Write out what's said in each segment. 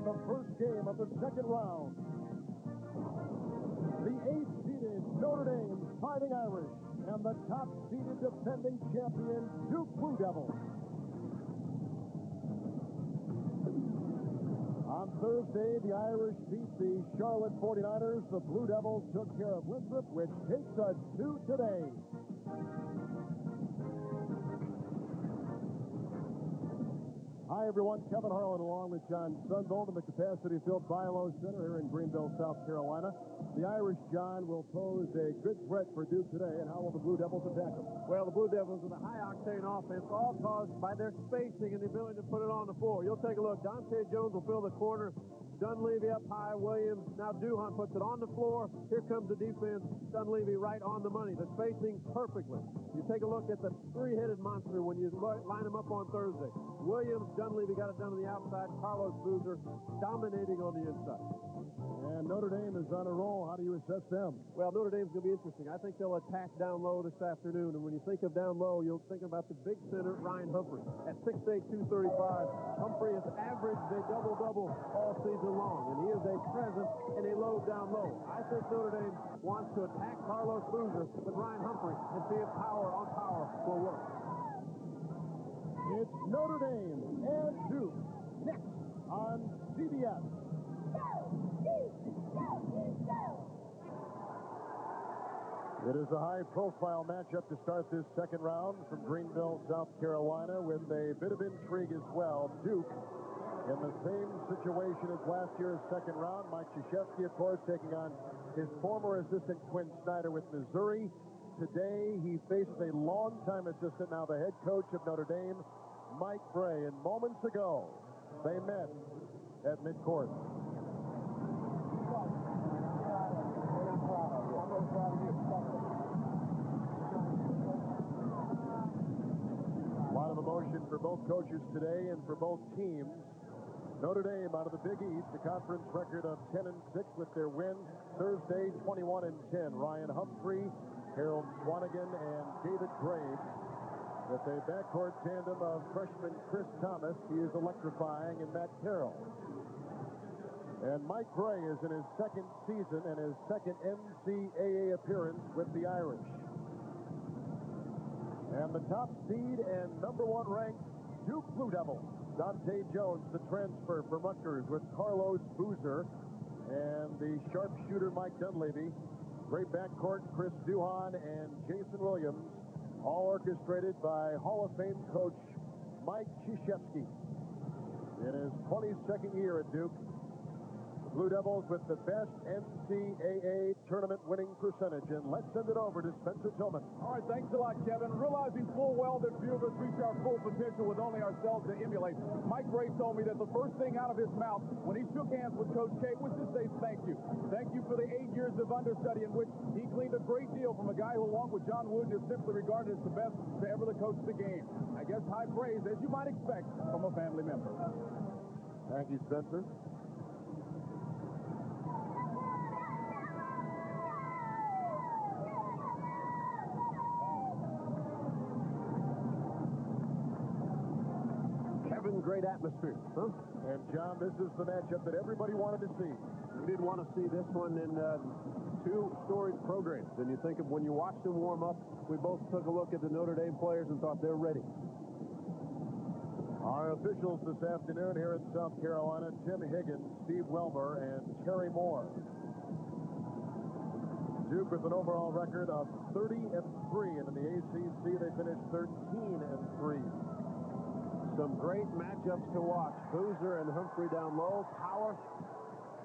in the first game of the second round. The 8th-seeded Notre Dame Fighting Irish and the top-seeded defending champion Duke Blue Devils. On Thursday, the Irish beat the Charlotte 49ers. The Blue Devils took care of Winthrop, which takes us to today. Hi, everyone. Kevin Harlan along with John Sunvold in the capacity-filled Bilo Center here in Greenville, South Carolina. The Irish, John, will pose a good threat for Duke today, and how will the Blue Devils attack them? Well, the Blue Devils with a high-octane offense, all caused by their spacing and the ability to put it on the floor. You'll take a look. Dante Jones will fill the corner. Dunleavy up high. Williams. Now Duhan puts it on the floor. Here comes the defense. Dunleavy right on the money. The spacing perfectly. You take a look at the three-headed monster when you line them up on Thursday. Williams, Dunleavy got it done on the outside. Carlos Boozer dominating on the inside. And Notre Dame is on a roll. How do you assess them? Well, Notre Dame's going to be interesting. I think they'll attack down low this afternoon. And when you think of down low, you'll think about the big center, Ryan Humphrey. At 6'8", 235, Humphrey has averaged a double-double all season long. And he is a presence in a load down low. I think Notre Dame wants to attack Carlos Boozer with Ryan Humphrey and see if power on power will work. It's Notre Dame and Duke next on CBS. It is a high-profile matchup to start this second round from Greenville, South Carolina, with a bit of intrigue as well. Duke in the same situation as last year's second round. Mike Krzyzewski, of course, taking on his former assistant Quinn Snyder with Missouri. Today, he faces a longtime assistant, now the head coach of Notre Dame, Mike Bray. And moments ago, they met at midcourt. A lot of emotion for both coaches today and for both teams. Notre Dame out of the Big East, a conference record of 10-6 with their win Thursday, 21-10. Ryan Humphrey, Harold Swanigan, and David Graves with a backcourt tandem of freshman Chris Thomas. He is electrifying, and Matt Carroll. And Mike Bray is in his second season and his second NCAA appearance with the Irish. And the top seed and number one ranked Duke Blue Devils. Dante Jones, the transfer for Rutgers, with Carlos Boozer and the sharpshooter Mike Dunleavy. Great backcourt, Chris Duhan and Jason Williams, all orchestrated by Hall of Fame coach Mike Krzyzewski. In his 22nd year at Duke, Blue Devils with the best NCAA tournament winning percentage. And let's send it over to Spencer Tillman. All right, thanks a lot, Kevin. Realizing full well that few of us reach our full potential with only ourselves to emulate, Mike Bray told me that the first thing out of his mouth when he shook hands with Coach K was to say thank you. Thank you for the 8 years of understudy in which he gleaned a great deal from a guy who, along with John Wooden, is simply regarded as the best to ever to coach the game. I guess high praise, as you might expect, from a family member. Thank you, Spencer. Great atmosphere, huh? And, John, this is the matchup that everybody wanted to see. We did want to see this one in two storied programs. And you think of when you watched them warm up, we both took a look at the Notre Dame players and thought they're ready. Our officials this afternoon here in South Carolina, Tim Higgins, Steve Welmer, and Terry Moore. Duke with an overall record of 30-3, and in the ACC they finished 13-3. Some great matchups to watch. Boozer and Humphrey down low. Power.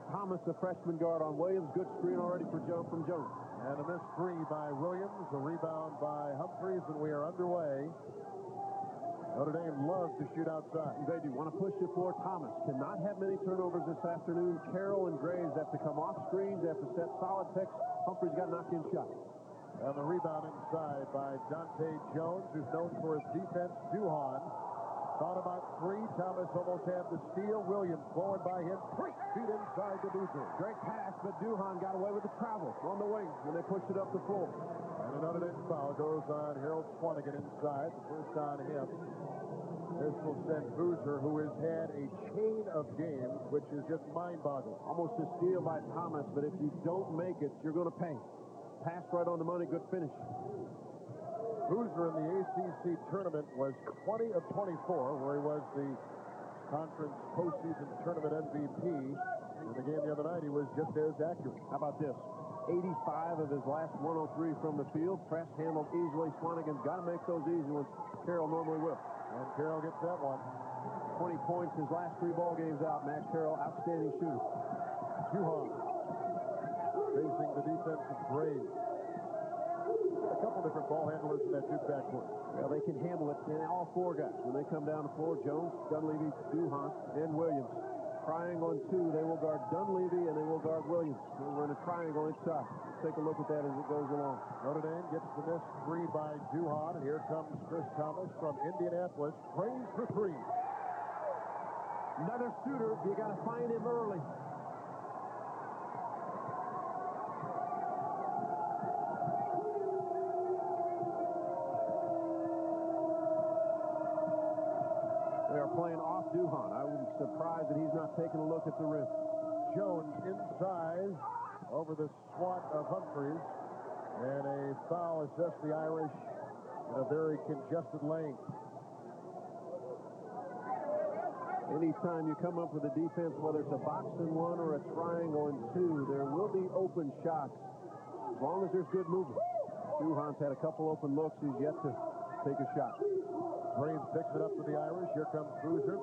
Thomas, the freshman guard on Williams. Good screen already from Jones. And a missed three by Williams. A rebound by Humphreys, and we are underway. Notre Dame loves to shoot outside. They do want to push the floor. Thomas cannot have many turnovers this afternoon. Carroll and Graves have to come off screens. They have to set solid picks. Humphrey's got a knock-in shot. And the rebound inside by Dante Jones, who's known for his defense. Duhan thought about three. Thomas almost had the steal. Williams flowing by him. 3 feet inside the Boozer. Great pass, but Duhan got away with the travel on the wing when they pushed it up the floor. And another Dame foul goes on Harold Swanigan inside. The first on him. This will send Boozer, who has had a chain of games, which is just mind-boggling. Almost a steal by Thomas, but if you don't make it, you're going to pay. Pass right on the money, good finish. Boozer in the ACC tournament was 20 of 24, where he was the conference postseason tournament MVP. In the game the other night, he was just as accurate. How about this? 85 of his last 103 from the field. Press handled easily. Swanigan's got to make those easy ones. Carroll normally will. And Carroll gets that one. 20 points his last 3 ball games out. Max Carroll, outstanding shooter. Duhon facing the defense of Graves. A couple different ball handlers in that Duke backcourt. Well, they can handle it, and all 4 guys. When they come down the floor, Jones, Dunleavy, Duhon, and Williams. Triangle on 2, they will guard Dunleavy, and they will guard Williams. They run a triangle inside. Let's take a look at that as it goes along. Notre Dame gets the missed 3 by Duhon, and here comes Chris Thomas from Indianapolis. Praise for 3. Another shooter, you got to find him early. They are playing off Duhon. I was surprised that he's not taking a look at the rim. Jones inside over the swat of Humphreys, and a foul assessed the Irish in a very congested lane. Anytime you come up with a defense, whether it's a box and 1 or a triangle and 2, there will be open shots as long as there's good movement. Duhon's had a couple open looks. He's yet to take a shot. Graves picks it up for the Irish. Here comes Boozer.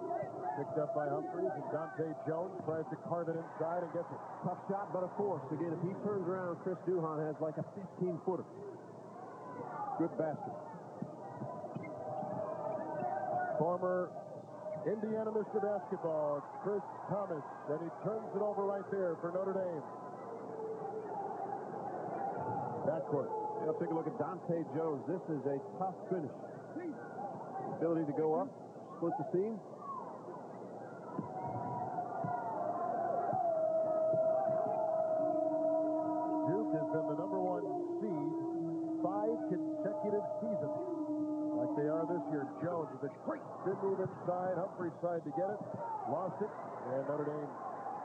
Picked up by Humphreys, and Dante Jones tries to carve it inside and gets it. Tough shot, but a force. Again, if he turns around, Chris Duhon has like a 15-footer. Good basket. Former Indiana Mr. Basketball, Chris Thomas, and he turns it over right there for Notre Dame. Backcourt. Let's take a look at Dante Jones. This is a tough finish. Ability to go up, split the seam. Duke has been the #1 seed 5 consecutive seasons, like they are this year. Jones with a great spin move inside. Humphreys tried to get it, lost it, and Notre Dame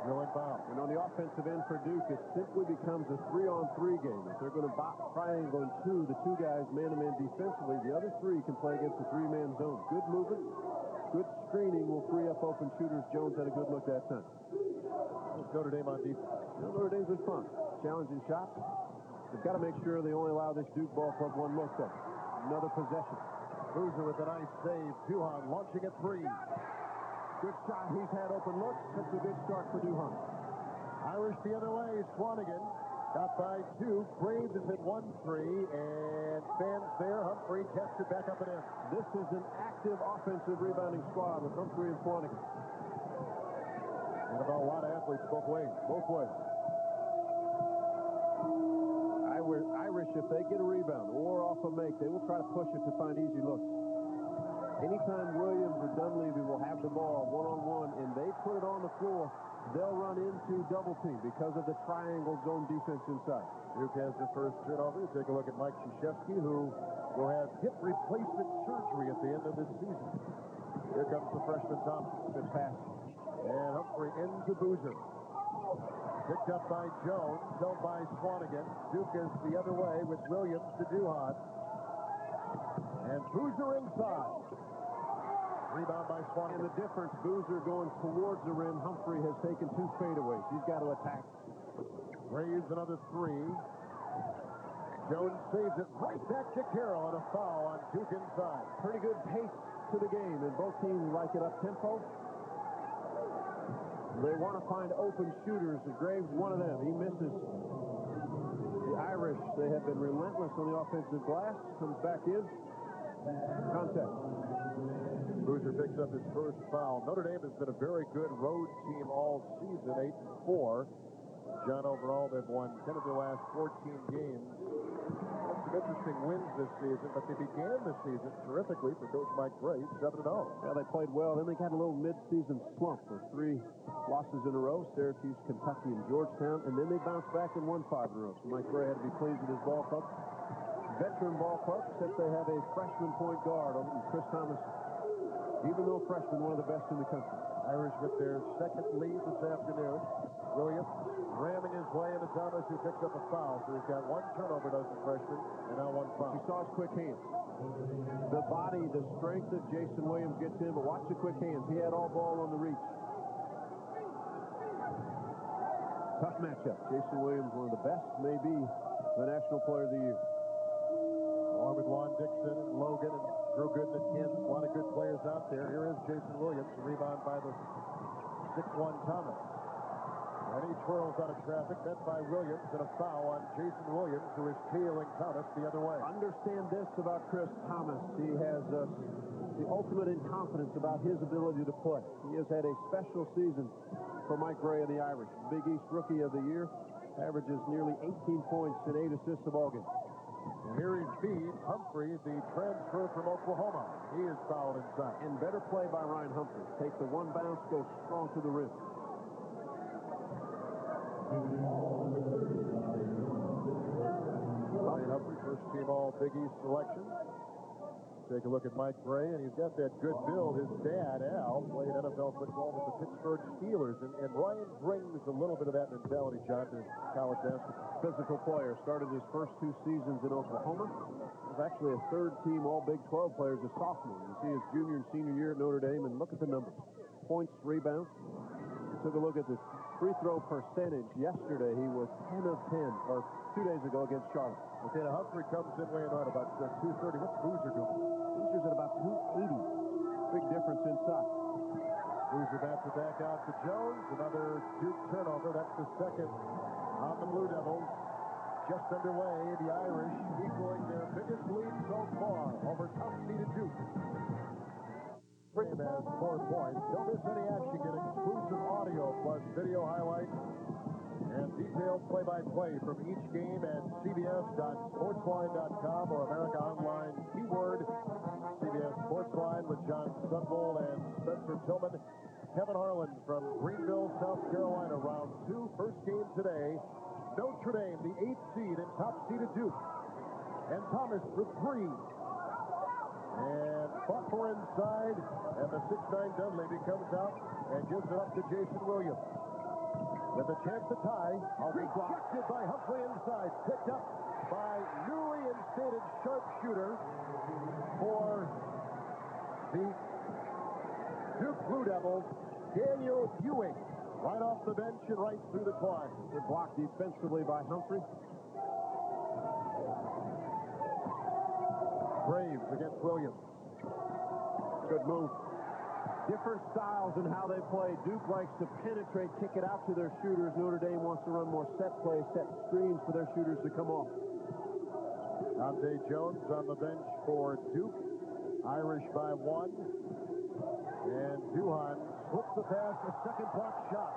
will inbound. And on the offensive end for Duke, it simply becomes a 3-on-3 game. If they're going to box triangle and 2, the 2 guys man-to-man defensively, the other 3 can play against the 3-man zone. Good movement, good screening will free up open shooters. Jones had a good look that time. Notre Dame on defense. Notre Dame's been fun. Challenging shots. They've got to make sure they only allow this Duke ball club 1 look, though. Another possession. Boozer with a nice save. Duhon launching at 3. Good shot. He's had open looks. That's a good start for Duhon. Irish the other way. Swanigan got by 2. Graves has hit 1-3 and fans there. Humphrey tests it back up and in. This is an active offensive rebounding squad with Humphrey and Swanigan. And about a lot of athletes both ways. Both ways. Irish, if they get a rebound or off a make, they will try to push it to find easy looks. Anytime Williams or Dunleavy will have the ball one-on-one and they put it on the floor, they'll run into double team because of the triangle zone defense inside. Duke has the first turnover. Take a look at Mike Krzyzewski, who will have hip replacement surgery at the end of this season. Here comes the freshman Thomas. Good pass. And Humphrey into Boozer. Picked up by Jones, held by Swanigan. Duke is the other way with Williams to Duhon. And Boozer inside. Rebound by Swanigan. And the difference, Boozer going towards the rim. Humphrey has taken 2 fadeaways. He's got to attack. Graves another 3. Jones saves it right back to Carroll, and a foul on Duke inside. Pretty good pace to the game, and both teams like it up tempo. They want to find open shooters, and Graves one of them. He misses. The Irish, they have been relentless on the offensive glass. Comes back in. Contact. Boozer picks up his first foul. Notre Dame has been a very good road team all season, 8-4. John, overall, they've won 10 of their last 14 games. Some interesting wins this season, but they began the season terrifically for Coach Mike Graves, 7-0. Yeah, they played well. Then they got a little mid-season slump with 3 losses in a row, Syracuse, Kentucky, and Georgetown, and then they bounced back and won 5 in a row. So Mike Gray had to be pleased with his ball club. Veteran ball club, except they have a freshman point guard over Chris Thomas. even though freshman, one of the best in the country. Irish with their second lead this afternoon. Williams ramming his way into Thomas, who picks up a foul. So he's got one turnover, does the freshman, and now one foul. You saw his quick hands. The body, the strength that Jason Williams gets in, but watch the quick hands. He had all ball on the reach. Tough matchup. Jason Williams, one of the best, maybe the National Player of the Year. Along with Juan Dixon and Logan and Drew Gooden and Kansas. A lot of good players out there. Here is Jason Williams. Rebound by the 6'1" Thomas. And he twirls out of traffic, met by Williams, and a foul on Jason Williams, who is tailing Thomas the other way. Understand this about Chris Thomas. He has the ultimate in confidence about his ability to play. He has had a special season for Mike Gray and the Irish. Big East Rookie of the Year, averages nearly 18 points and 8 assists a ballgame. And here he feeds Humphrey, the transfer from Oklahoma. He is fouled inside. And better play by Ryan Humphrey. Take the one bounce, go strong to the rim. Ryan Humphrey, first team all Big East selection. Take a look at Mike Gray, and he's got that good build. His dad, Al, played NFL football with the Pittsburgh Steelers, and Ryan brings a little bit of that mentality, John, to college basketball. Physical player. Started his first 2 seasons in Oklahoma. Was actually a third-team All Big 12 player as a sophomore. You see his junior and senior year at Notre Dame, and look at the numbers. Points, rebounds. Took a look at the free throw percentage. Yesterday, he was 10 of 10, or 2 days ago against Charlotte. Okay, now Humphrey comes in weighing on about 230. What's Boozer doing? Boozer's at about 280. Big difference inside. Boozer bats it back out to Jones. Another Duke turnover. That's the second on the Blue Devils. Just underway, the Irish equaling their biggest lead so far over top-seeded Duke. Game has 4 points. Don't miss any action. Get exclusive audio plus video highlights and detailed play-by-play from each game at cbs.sportsline.com or America Online keyword CBS Sportsline with John Sundvold and Spencer Tillman. Kevin Harlan from Greenville, South Carolina, round 2. First game today. Notre Dame, the 8th seed and top-seeded Duke. And Thomas for 3. And Butler inside, and the 6'9" Dunleavy comes out and gives it up to Jason Williams. With a chance to tie, rejected by Humphrey inside, picked up by newly instated sharpshooter for the Duke Blue Devils, Daniel Ewing, right off the bench and right through the twine. Good block defensively by Humphrey. Braves against Williams. Good move. Different styles in how they play. Duke likes to penetrate, kick it out to their shooters. Notre Dame wants to run more set plays, set screens for their shooters to come off. Dante Jones on the bench for Duke. Irish by 1. And Duhan slips the pass, a second block shot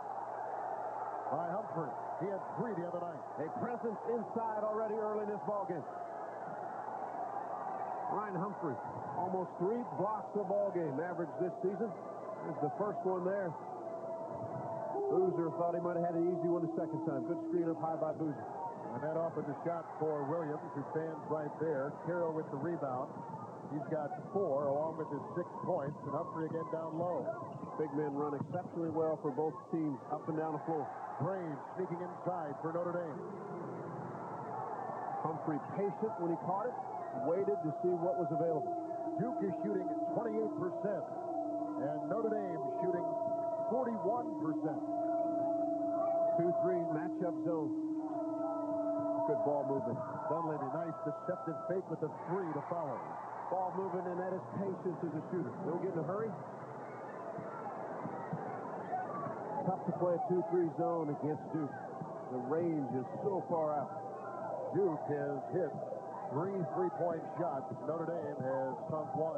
by Humphrey. He had 3 the other night. A presence inside already early in this ballgame. Ryan Humphrey, almost 3 blocks a ball game average this season. There's the first one there. Boozer thought he might have had an easy one the second time. Good screen up high by Boozer. And that offered the shot for Williams, who stands right there. Carroll with the rebound. He's got 4, along with his 6 points, and Humphrey again down low. Big men run exceptionally well for both teams up and down the floor. Braves sneaking inside for Notre Dame. Humphrey patient when he caught it. Waited to see what was available. Duke is shooting 28%, and Notre Dame shooting 41%. 2-3 matchup zone. Good ball movement. Dunleavy, nice deceptive fake with the 3 to follow. Ball movement, and that is patience as a shooter. Don't get in a hurry. Tough to play a 2-3 zone against Duke. The range is so far out. Duke has hit 3 3-point shots. Notre Dame has sunk 1.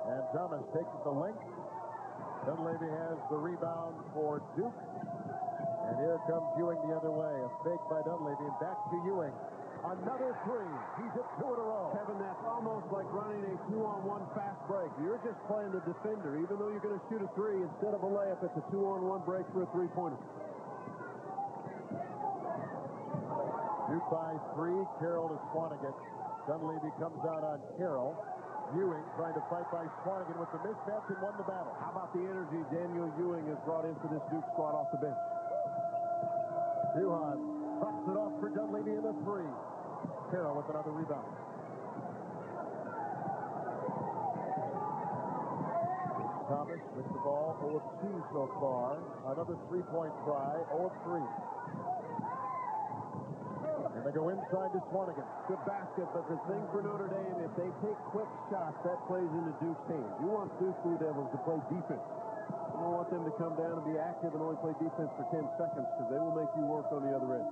And Thomas takes it the length. Dunleavy has the rebound for Duke. And here comes Ewing the other way. A fake by Dunleavy, and back to Ewing. Another 3. He's at 2 in a row. Kevin, that's almost like running a 2-on-1 fast break. You're just playing the defender. Even though you're going to shoot a 3 instead of a layup, it's a 2-on-1 break for a 3-pointer. Duke by 3. Carroll to Swanigan. Dunleavy comes out on Carroll. Ewing trying to fight by Swanigan with the mismatch and won the battle. How about the energy Daniel Ewing has brought into this Duke squad off the bench? Duhan drops it off for Dunleavy in the three. Carroll with another rebound. Thomas with the ball, 0 of 2 so far. Another three-point try, 0 of 3. And they go inside to Swanigan. Good basket, but the thing for Notre Dame, if they take quick shots, that plays into Duke's hands. You want Duke Blue Devils to play defense. You don't want them to come down and be active and only play defense for 10 seconds because they will make you work on the other end.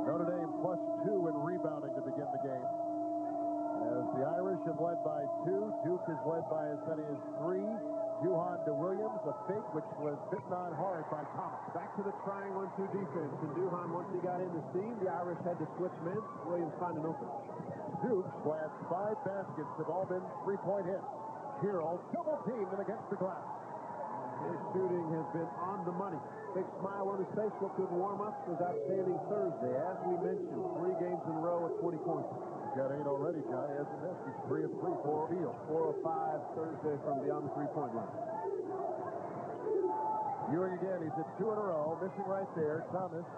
Notre Dame +2 in rebounding to begin the game. As the Irish have led by 2, Duke has led by as many as 3. Duhan to Williams, a fake which was bitten on hard by Thomas. Back to the triangle and 2 defense. And Duhan, once he got in the seam, the Irish had to switch men. Williams find an open. Duke's last 5 baskets have all been three-point hits. Carroll double-teamed and against the glass. His shooting has been on the money. Big smile on his face. What good warm-up was outstanding Thursday. As we mentioned, 3 games in a row at 20 points. Got 8 already, John. He hasn't missed. He's 3 of 3 for the field. 4 of 5 Thursday from beyond the three-point line. Ewing again. He's at 2 in a row. Missing right there. Thomas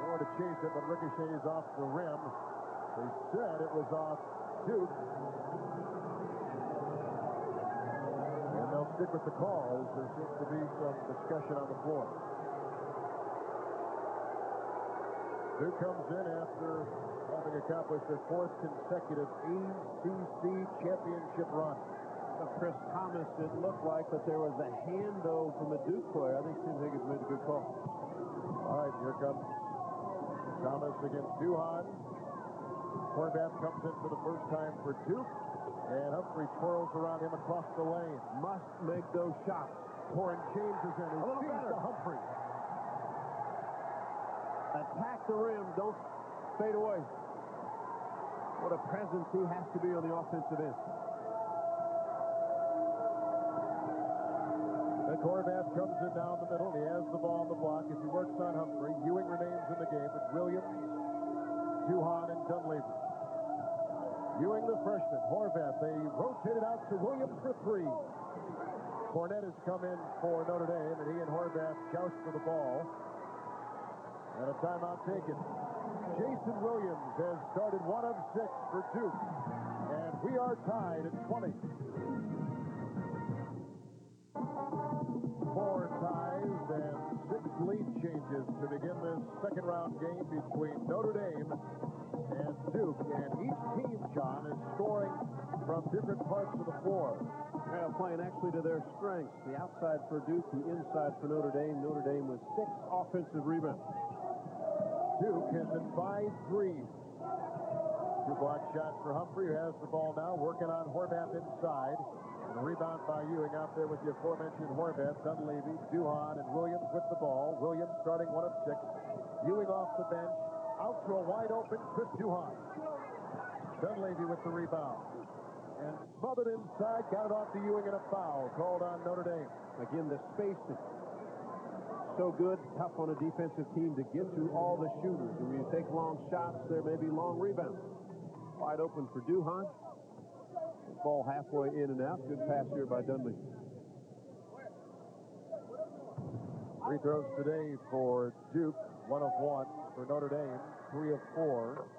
going to chase it, but ricochets off the rim. They said it was off Duke. And they'll stick with the call as there seems to be some discussion on the floor. Duke comes in after having accomplished their 4th consecutive ACC championship run. Chris Thomas, it looked like, but there was a hand, though, from a Duke player. I think Tim Higgins made a good call. All right, here comes Thomas against Duhan. Horvath comes in for the first time for Duke, and Humphrey twirls around him across the lane. Must make those shots. Torrin James is in. He feeds to Humphrey. Attack the rim. Don't fade away. What a presence he has to be on the offensive end. Horvath comes in down the middle. He has the ball on the block as he works on Humphrey. Ewing remains in the game with Williams, Duhan, and Dunleavy. Ewing, the freshman. Horvath, they rotated out to Williams for 3. Cornette has come in for Notre Dame, and he and Horvath joust for the ball. And a timeout taken. Jason Williams has started 1 of 6 for Duke. And we are tied at 20. 4 ties and 6 lead changes to begin this second round game between Notre Dame and Duke. And each team, John, is scoring from different parts of the floor. Playing actually to their strengths. The outside for Duke, the inside for Notre Dame. Notre Dame with 6 offensive rebounds. Duke has been 5 threes. 2 block shots for Humphrey, who has the ball now, working on Horvath inside. And a rebound by Ewing out there with the aforementioned Horvath, Dunleavy, Duhan, and Williams with the ball. Williams starting 1 of 6. Ewing off the bench, out to a wide-open Chris Duhan. Dunleavy with the rebound. And smothered inside, got it off to Ewing, and a foul called on Notre Dame. Again, the spacing. So good, tough on a defensive team to get to all the shooters. And when you take long shots, there may be long rebounds. Wide open for Duhan. Ball halfway in and out. Good pass here by Dunleavy. Free throws today for Duke, 1 of 1. For Notre Dame, 3 of 4.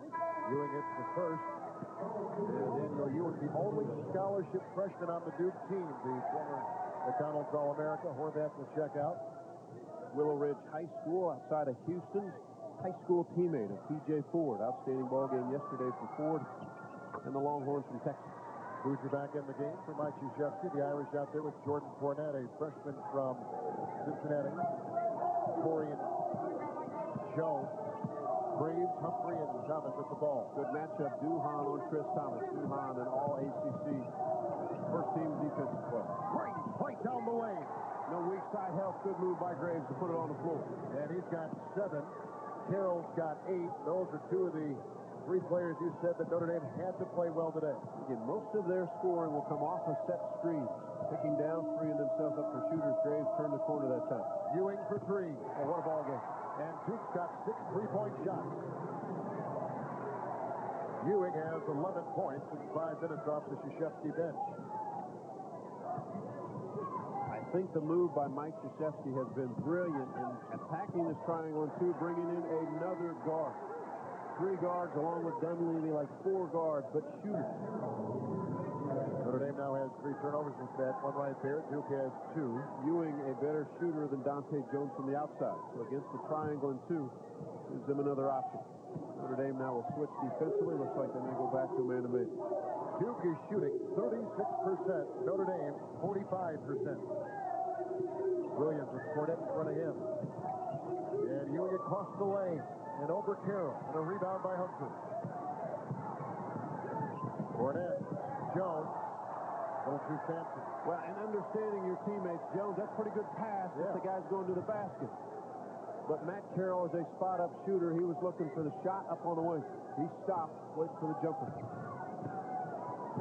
Ewing hits the first. And Daniel Ewing, the only scholarship freshman on the Duke team. The former McDonald's All-America. Horvath will check out. Willow Ridge High School outside of Houston. High school teammate of P.J. Ford. Outstanding ball game yesterday for Ford and the Longhorns from Texas. Boozer back in the game for Mike Krzyzewski. The Irish out there with Jordan Cornette, a freshman from Cincinnati. Corey and Jones. Graves, Humphrey, and Thomas at the ball. Good matchup. Duhan on Chris Thomas. Duhan, an all-ACC first-team defensive player. Graves right down the lane. No weak side help. Good move by Graves to put it on the floor. And he's got 7. Carroll's got 8. Those are 2 of the 3 players you said that Notre Dame had to play well today. Again, most of their scoring will come off of set screens. Picking down, freeing themselves up for shooters. Graves turned the corner that time. Ewing for 3. Oh, what a ball game. And Duke's got 6 3-point shots. Ewing has 11 points in 5 minutes off the Krzyzewski bench. I think the move by Mike Krzyzewski has been brilliant in attacking this triangle and 2, bringing in another guard. 3 guards along with Dunleavy, like 4 guards, but shooters. Notre Dame now has 3 turnovers with that one right there. Duke has 2. Ewing a better shooter than Dante Jones from the outside. So against the triangle and 2, gives them another option. Notre Dame now will switch defensively. Looks like they may go back to man-to-man. Duke is shooting 36%. Notre Dame 45%. Williams with Cornette in front of him. And Ewing across the lane. And over Carroll. And a rebound by Humphrey. Cornette. Jones. A little too fancy. Well, and understanding your teammates, Jones, that's a pretty good pass if the guy's going to the basket. But Matt Carroll is a spot-up shooter. He was looking for the shot up on the wing. He stopped, waiting for the jumper.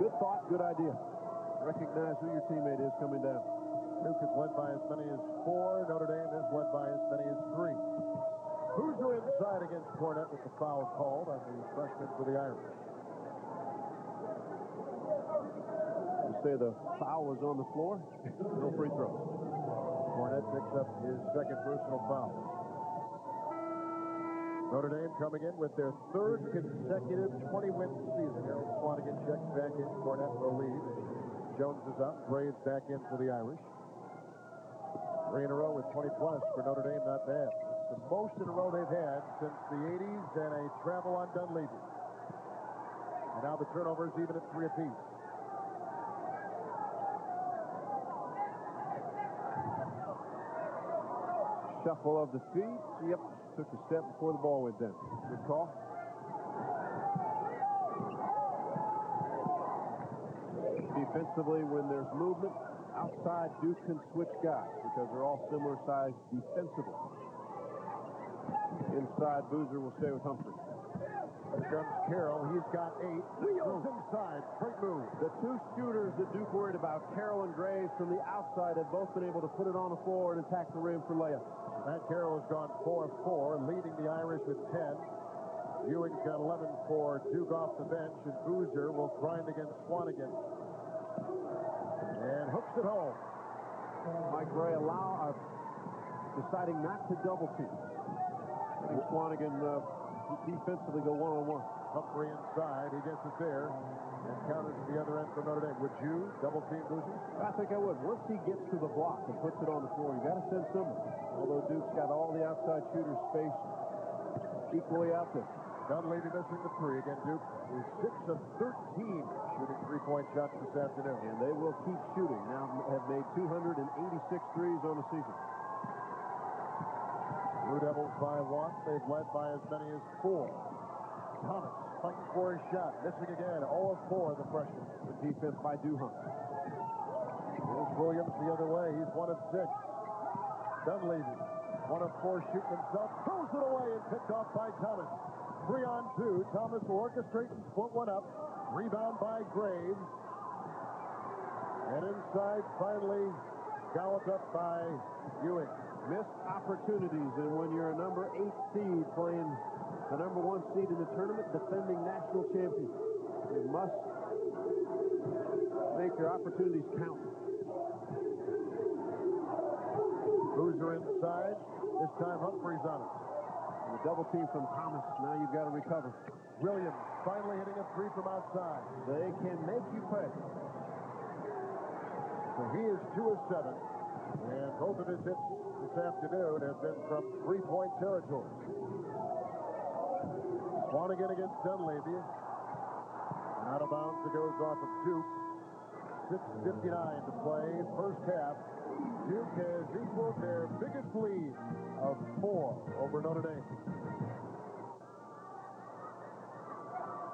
Good thought, good idea. Recognize who your teammate is coming down. Duke is led by as many as 4. Notre Dame is led by as many as 3. Boozer inside against Cornette with the foul called on the freshman for the Irish. You say the foul was on the floor? No free throws. Cornette picks up his second personal foul. Notre Dame coming in with their 3rd consecutive 20-win season. Harold Swanigan checks back in. Cornette will lead. Jones is up. Graves back in for the Irish. 3 in a row with 20-plus for Notre Dame. Not bad. It's the most in a row they've had since the 80s and a travel on Dunleavy. And now the turnovers even at 3 apiece. Shuffle of the feet. Yep. Took a step before the ball went down. Good call. Defensively, when there's movement, outside Duke can switch guys because they're all similar size defensively. Inside, Boozer will stay with Humphrey. Here comes Carroll. He's got 8. Wheels inside. Great move. The 2 shooters that Duke worried about, Carroll and Graves from the outside, have both been able to put it on the floor and attack the rim for layups. Matt Carroll has gone 4 of 4, leading the Irish with 10. Ewing's got 11 for Duke off the bench, and Boozer will grind against Swanigan. And hooks it home. Mike Ray deciding not to double team. Letting Swanigan defensively go one-on-one. Humphrey inside. He gets it there. And counters to the other end for Notre Dame. Would you double team Boozer? I think I would. Once he gets to the block and puts it on the floor, you got to send someone. Although Duke's got all the outside shooters spaced equally out there. Dunleavy missing the 3. Again, Duke is 6 of 13 shooting 3-point shots this afternoon. And they will keep shooting. Now have made 286 threes on the season. Blue Devils by 1. They've led by as many as 4. Thomas fighting for his shot. Missing again. 0 of 4, the freshman. The defense by Duhon. There's Williams the other way. He's 1 of 6. Dunleavy, 1 of 4 shooting himself. Throws it away and picked off by Thomas. 3 on 2. Thomas will orchestrate and split one up. Rebound by Graves. And inside, finally, galloped up by Ewing. Missed opportunities, and when you're a number 8 seed playing the number 1 seed in the tournament, defending national champion, you must make your opportunities count. Boozer inside. This time Humphrey's on it. And the double team from Thomas. Now you've got to recover. Williams finally hitting a 3 from outside. They can make you pay. So he is 2 of 7. And both of his hits this afternoon have been from 3-point territory. Swanigan against Dunleavy. And out of bounds, it goes off of Duke. 6:59 to play. First half. Duke has equaled their biggest lead of 4 over Notre Dame.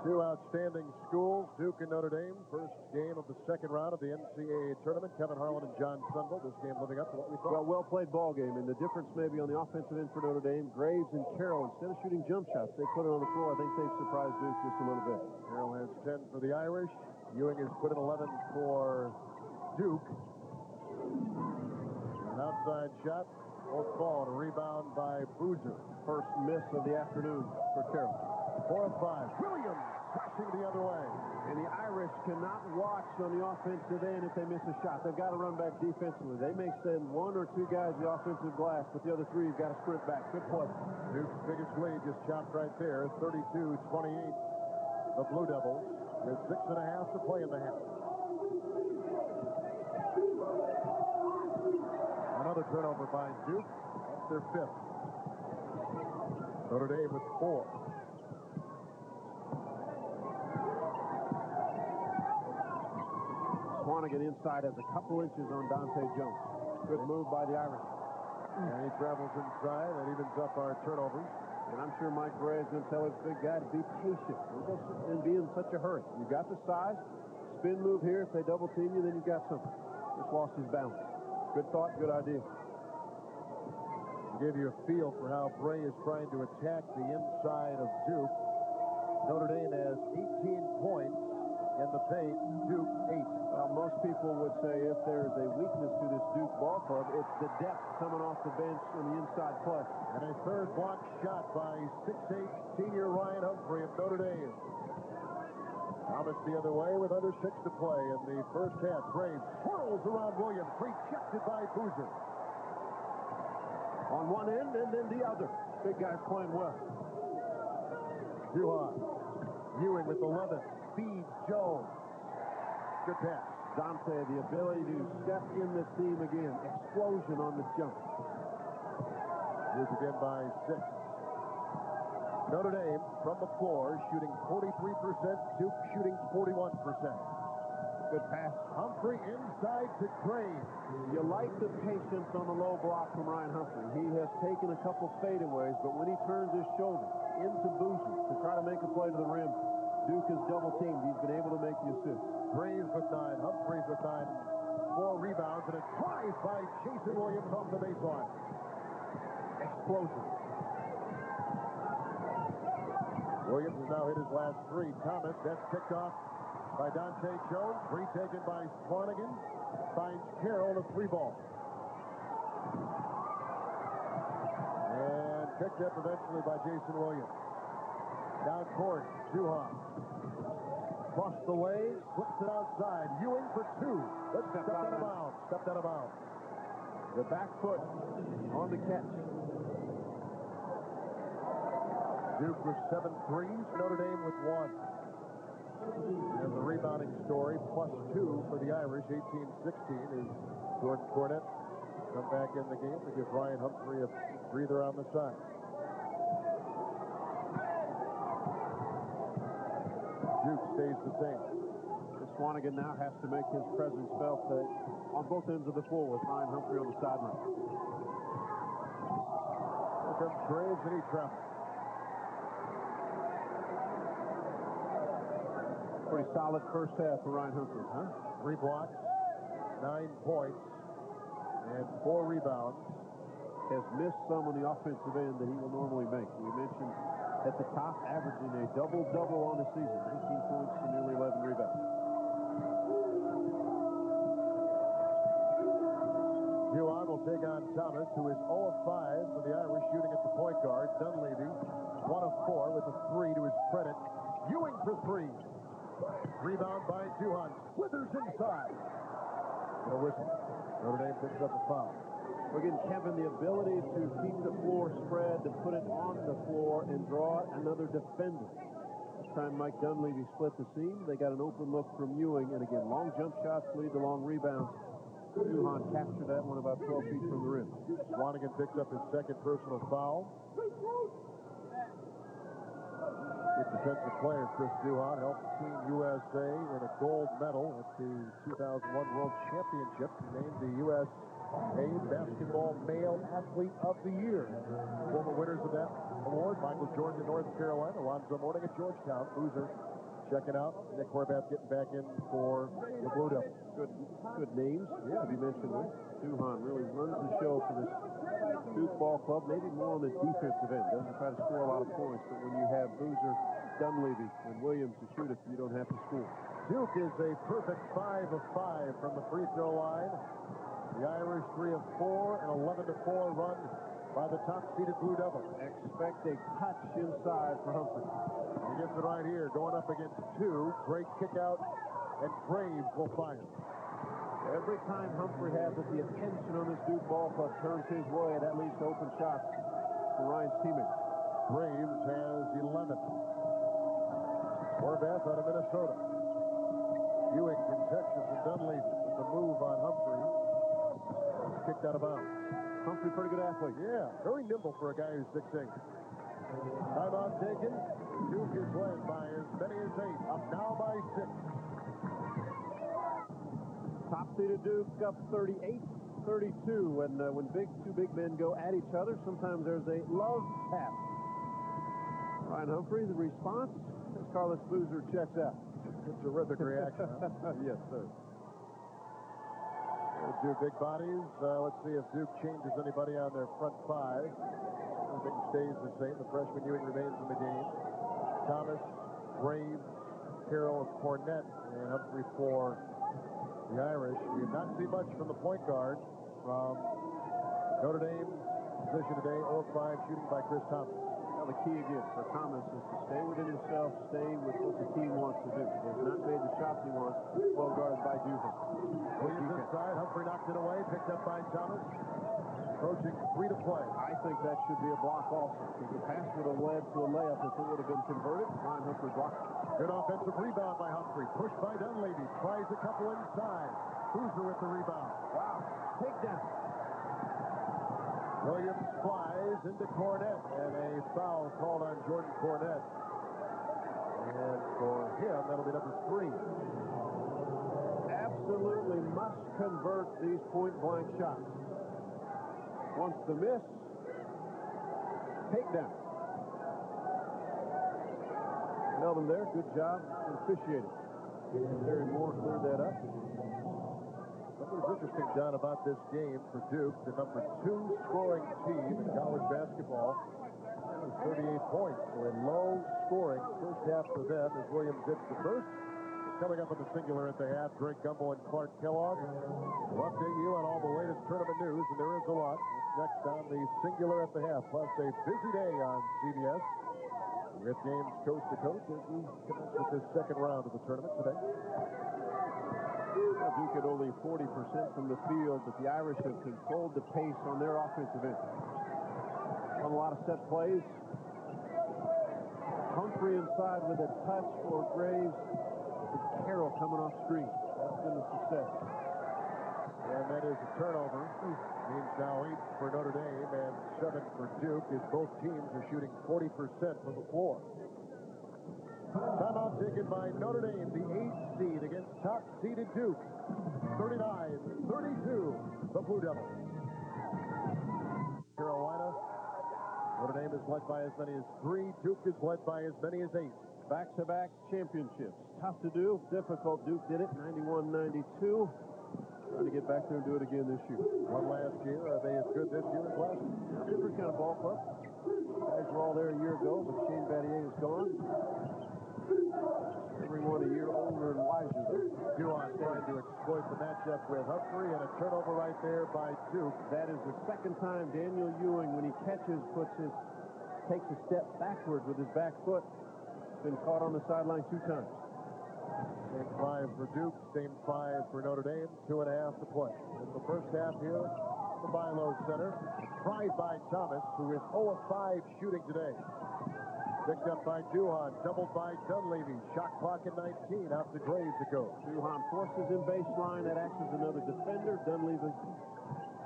2 outstanding schools, Duke and Notre Dame. First game of the second round of the NCAA tournament. Kevin Harlan and John Sunville. This game living up to what we thought. Well played ball game, and the difference maybe on the offensive end for Notre Dame, Graves and Carroll, instead of shooting jump shots, they put it on the floor. I think they've surprised Duke just a little bit. Carroll has 10 for the Irish. Ewing has put in 11 for Duke. An outside shot. Won't fall. A rebound by Boozer. First miss of the afternoon for Carroll. 4 of 5. Williams crashing the other way. And the Irish cannot watch on the offensive end if they miss a shot. They've got to run back defensively. They may send 1 or 2 guys to the offensive glass, but the other 3 have got to sprint back. Good play. Duke's biggest lead just chopped right there, 32-28. The Blue Devils with 6.5 to play in the half. Another turnover by Duke. That's their 5th. Notre Dame with 4. Swanigan inside has a couple inches on Dante Jones. Good move by the Irish. And he travels inside. That evens up our turnovers. And I'm sure Mike Bray is going to tell his big guy to be patient and be in such a hurry. You got the size. Spin move here. If they double team you, then you've got something. Just lost his balance. Good thought, good idea. To give you a feel for how Bray is trying to attack the inside of Duke, Notre Dame has 18 points in the paint. Duke 8. Well, most people would say if there's a weakness to this Duke ball club, it's the depth coming off the bench on the inside play. And a third block shot by 6'8" senior Ryan Humphrey of Notre Dame. Thomas the other way with under 6 to play in the first half. Graves swirls around Williams, rejected by Boozer. On one end and then the other. Big guy's playing well. Duhon. Ewing with 11. Feeds Jones. Good pass. Dante, the ability to step in the seam again. Explosion on the jump. Duke again by 6. Notre Dame from the floor shooting 43%. Duke shooting 41%. Good pass. Humphrey inside to Graves. You like the patience on the low block from Ryan Humphrey. He has taken a couple fadeaways, but when he turns his shoulder into Boozer to try to make a play to the rim, Duke is double teamed. He's been able to make the assist. Graves with 9. Humphreys with 9. 4 rebounds and a drive by Jason Williams off the baseline. Explosion. Williams has now hit his last 3. Thomas, that's picked off by Dante Jones. Retaken by Swanigan. Finds Carroll the 3 ball. And picked up eventually by Jason Williams. Down court, Duhon. Across the legs, flips it outside. Ewing for 2. Let's step out of bounds. Stepped out of bounds. The back foot on the catch. Duke with 7 threes. Notre Dame with 1. And the rebounding story, +2 for the Irish. 18-16 is Jordan Cornett. Come back in the game to give Ryan Humphrey a breather on the side. Duke stays the same. Swanigan now has to make his presence felt on both ends of the floor with Ryan Humphrey on the sideline. Here comes Graves and he travels. Pretty solid first half for Ryan Humphrey, huh? 3 blocks, 9 points, and 4 rebounds. Has missed some on the offensive end that he will normally make. We mentioned at the top, averaging a double-double on the season. 19 points and nearly 11 rebounds. Duhon will take on Thomas, who is 0 of 5 for the Irish, shooting at the point guard. Dunleavy, 1 of 4 with a 3 to his credit. Ewing for 3. Rebound by Duhon. Slithers inside. No whistle. Notre Dame picks up a foul. Again, Kevin, the ability to keep the floor spread, to put it on the floor and draw another defender. This time Mike Dunleavy split the seam. They got an open look from Ewing. And again, long jump shots lead to long rebounds. Duhon captured that one about 12 feet from the rim. Swanigan picks up his 2nd personal foul. Good defensive player, Chris Duhon, helped Team USA win a gold medal at the 2001 World Championship. He named the USA Basketball Male Athlete of the Year. Former winners of that award, Michael Jordan at North Carolina, Alonzo Mourning at Georgetown. Boozer checking out. Nick Horvath getting back in for the Blue Devils. Good names to be mentioned with. Duhon really runs the show for this Duke ball club, maybe more on the defensive end. Doesn't try to score a lot of points, but when you have Boozer, Dunleavy, and Williams to shoot it, you don't have to score. Duke is a perfect 5 of 5 from the free throw line. The Irish 3 of 4, an 11-4 run by the top-seeded Blue Devils. Expect a touch inside for Humphrey. He gets it right here, going up against two. Great kick out, and Graves will fire. Every time Humphrey has it, the attention on this Duke ball club turns his way. That leads to open shots for Ryan's teammates. Graves has 11. Horvath out of Minnesota. Ewing from Texas and Dunleavy with the move on Humphrey. Kicked out of bounds. Humphrey, pretty good athlete. Yeah, very nimble for a guy who's 6'8". Timeout taken. Duke is led by as many as 8. Up now by 6. Top-seeded Duke up 38-32. And when two big men go at each other, sometimes there's a love tap. Ryan Humphrey, the response as Carlos Boozer checks out. Terrific reaction. Huh? Yes, sir. Two big bodies. Let's see if Duke changes anybody on their front five. Everything stays the same. The freshman Ewing remains in the game. Thomas, Graves, Carroll, Cornett, and Humphrey for the Irish. We have not seen much from the point guard from Notre Dame's position today. 0-5 shooting by Chris Thomas. Well, the key again for Thomas is to stay within himself, stay with what the team wants to do. He has not made the shots he wants. Well guarded by Duke. Williams inside. Humphrey knocked it away. Picked up by Thomas. Approaching 3 to play. I think that should be a block also. If the pass would have led to a layup if it would have been converted. Ryan Humphrey blocked it. Good offensive rebound by Humphrey. Pushed by Dunleavy. Tries a couple inside. Boozer with the rebound. Wow. Takedown. Williams flies into Cornett, and a foul called on Jordan Cornett. And for him, that'll be number 3. Absolutely must convert these point-blank shots. Once the miss, takedown. Held him there. Good job officiating. Terry Moore cleared that up. What was interesting, John, about this game for Duke, the number 2 scoring team in college basketball, 38 points. So a low scoring first half for them as Williams hits the first. Coming up in the singular at the half, Drake Gumbel and Clark Kellogg will update you on all the latest tournament news, and there is a lot. Next on the singular at the half, plus a busy day on CBS. With games coast to coast as we commence with this second round of the tournament today. Duke at only 40% from the field, but the Irish have controlled the pace on their offensive end. On a lot of set plays. Humphrey inside with a touch for Graves. Carroll coming off screen. That's been a success. And that is a turnover. Means now 8 for Notre Dame and 7 for Duke, as both teams are shooting 40% from the floor. Timeout taken by Notre Dame, the 8th seed against top-seeded Duke. 39-32, the Blue Devils. Carolina, Notre Dame is led by as many as 3. Duke is led by as many as 8. Back-to-back championships. Tough to do, difficult. Duke did it, 91-92. Trying to get back there and do it again this year. One last year. Are they as good this year as last year? Different kind of ball club. Guys were all there a year ago, but Shane Battier is gone. Everyone a year older and wiser. Duhon trying to exploit the matchup with Humphrey, and a turnover right there by Duke. That is the second time Daniel Ewing, when he catches, takes a step backwards with his back foot. Been caught on the sideline 2 times. Same 5 for Duke, same 5 for Notre Dame, 2.5 to play. In the first half here, the Bilo Center, tried by Thomas, who is 0 of 5 shooting today. Picked up by Duhon, doubled by Dunleavy. Shot clock at 19, out to Graves it goes. Duhon forces in baseline, that acts as another defender. Dunleavy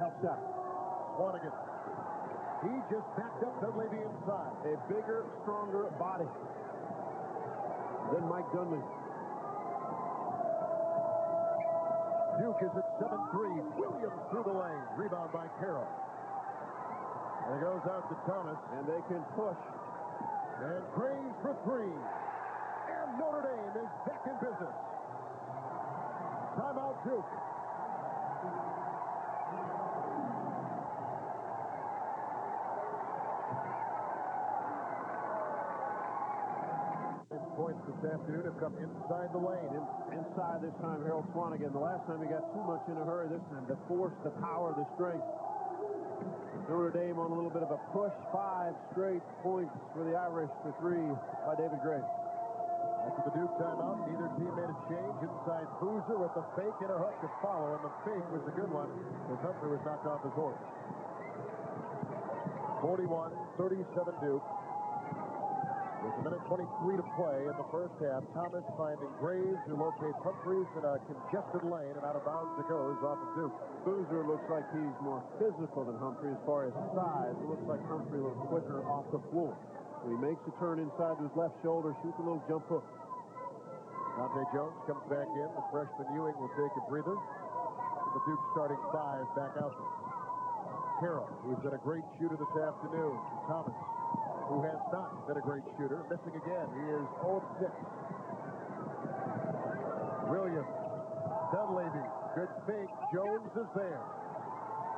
helps out. Swanigan. He just backed up Dunleavy inside. A bigger, stronger body than Mike Dunleavy. Duke is at 7-3. Williams through the lane. Rebound by Carroll. And it goes out to Thomas. And they can push. And Graves for 3. And Notre Dame is back in business. Timeout Duke. Points this afternoon have come inside the lane. Inside this time, Harold Swanigan. The last time he got too much in a hurry. This time, the force, the power, the strength. Notre Dame on a little bit of a push. 5 straight points for the Irish to 3 by David Gray. After the Duke timeout, neither team made a change. Inside Boozer with the fake and a hook to follow, and the fake was a good one as Humphrey was knocked off his horse. 41-37 Duke. With a minute 23 to play in the first half, Thomas finding Graves, who locates Humphreys in a congested lane, and out of bounds it goes off of Duke. Boozer looks like he's more physical than Humphrey as far as size. It looks like Humphrey a little quicker off the floor. He makes a turn inside to his left shoulder, shoots a little jump hook. Dante Jones comes back in. The freshman Ewing will take a breather. The Duke starting 5 back out there. Carroll, who's been a great shooter this afternoon. Thomas, who has not been a great shooter, missing again. He is 0 of 6. Williams, Dunleavy, good fake. Jones is there.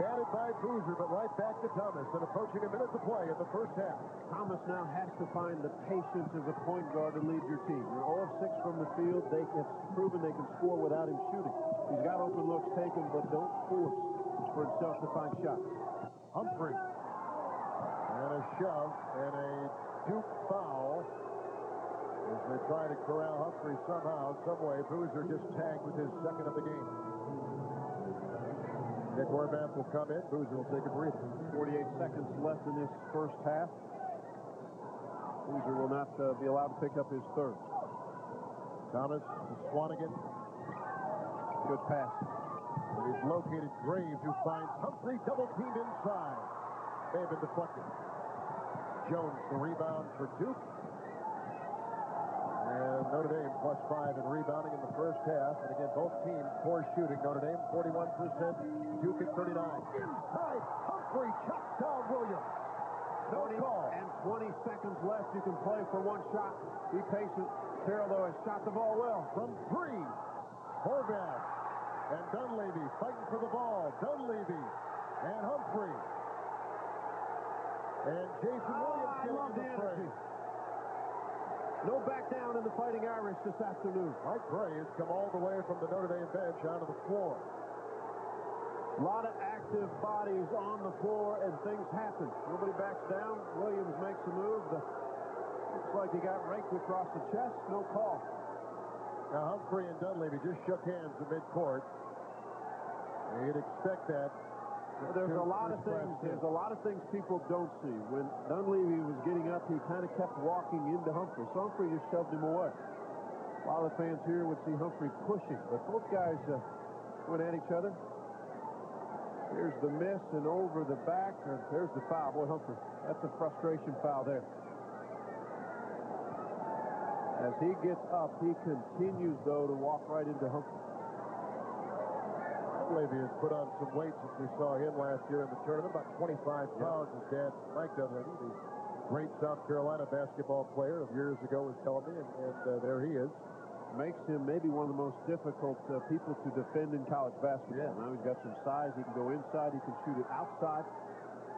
Batted by Boozer, but right back to Thomas, and approaching a minute to play in the first half. Thomas now has to find the patience as a point guard to lead your team. You're 0 of 6 from the field. It's proven they can score without him shooting. He's got open looks taken, but don't force for himself to find shots. Humphrey. And a shove and a Duke foul as they try to corral Humphrey somehow, some way. Boozer just tagged with his second of the game. Nick Horvath will come in. Boozer will take a breather. 48 seconds left in this first half. Boozer will not be allowed to pick up his third. Thomas to Swanigan. Good pass. And he's located Graves, who finds Humphrey double-teamed inside. They have been deflected. Jones, the rebound for Duke. And Notre Dame +5 in rebounding in the first half. And again, both teams poor shooting. Notre Dame 41%, Duke at 39. Inside, Humphrey chops down Williams. No call. And 20 seconds left. You can play for one shot. Be patient. Carroll, though, has shot the ball well. From 3, Horvath and Dunleavy fighting for the ball. Dunleavy and Humphrey. And Jason Williams getting in the fray. No back down in the Fighting Irish this afternoon. Mike Gray has come all the way from the Notre Dame bench onto the floor. A lot of active bodies on the floor, and things happen. Nobody backs down. Williams makes a move. Looks like he got raked across the chest. No call. Now Humphrey and Dunleavy just shook hands at midcourt. You'd expect that. There's a lot of things. There's a lot of things people don't see. When Dunleavy was getting up, he kind of kept walking into Humphrey. So Humphrey just shoved him away. A lot of the fans here would see Humphrey pushing, but both guys went at each other. Here's the miss, and over the back. There's the foul. Boy, Humphrey, that's a frustration foul there. As he gets up, he continues, though, to walk right into Humphrey. Dunleavy has put on some weight since we saw him last year in the tournament. About 25 pounds. His dad, Mike Dunleavy, the great South Carolina basketball player of years ago, was telling me, and there he is. Makes him maybe one of the most difficult people to defend in college basketball. Yeah. Now he's got some size. He can go inside. He can shoot it outside.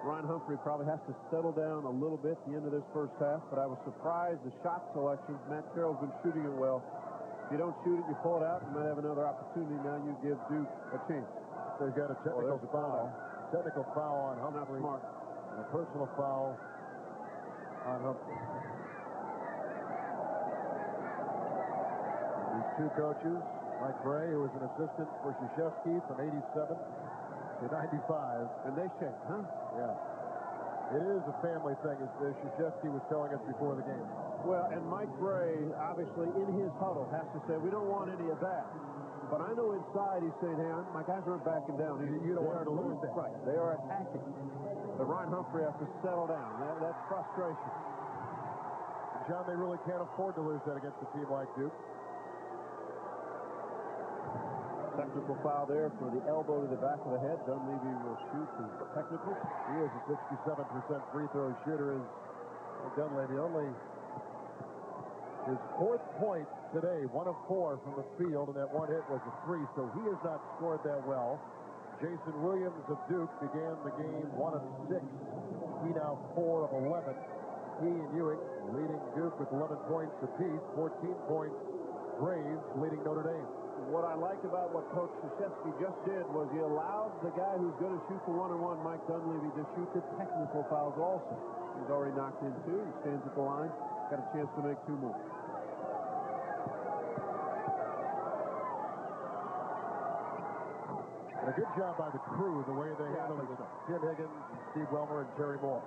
Ryan Humphrey probably has to settle down a little bit at the end of this first half, but I was surprised the shot selections. Matt Carroll's been shooting it well. If you don't shoot it, you pull it out, you might have another opportunity. Now you give Duke a chance. They've got a technical foul. Technical foul on Humphrey. Not smart. And a personal foul on Humphrey. These two coaches, Mike Gray, who was an assistant for Krzyzewski from 87 to 95. And they shake, huh? Yeah. It is a family thing, as Krzyzewski was telling us before the game. Well, and Mike Gray, obviously, in his huddle, has to say, we don't want any of that. But I know inside he's saying, hey, my guys aren't backing down. You don't want to lose that. Right. They are attacking. But Ryan Humphrey has to settle down. That's frustration. John, they really can't afford to lose that against a team like Duke. Technical foul there for the elbow to the back of the head. Dunleavy will shoot the technical. He is a 67% free throw shooter. Is Dunleavy only his 4th point today, 1 of 4 from the field, and that one hit was a 3, so he has not scored that well. Jason Williams of Duke began the game 1 of 6. He now 4 of 11. He and Ewing leading Duke with 11 points apiece. 14 points Graves leading Notre Dame. what I like about what Coach Krzyzewski just did was he allowed the guy who's going to shoot the one-on-one, Mike Dunleavy, to shoot the technical fouls also. He's already knocked in 2. He stands at the line. Got a chance to make 2 more. And a good job by the crew, the way they handled it. Tim Higgins, Steve Welmer, and Terry Moore.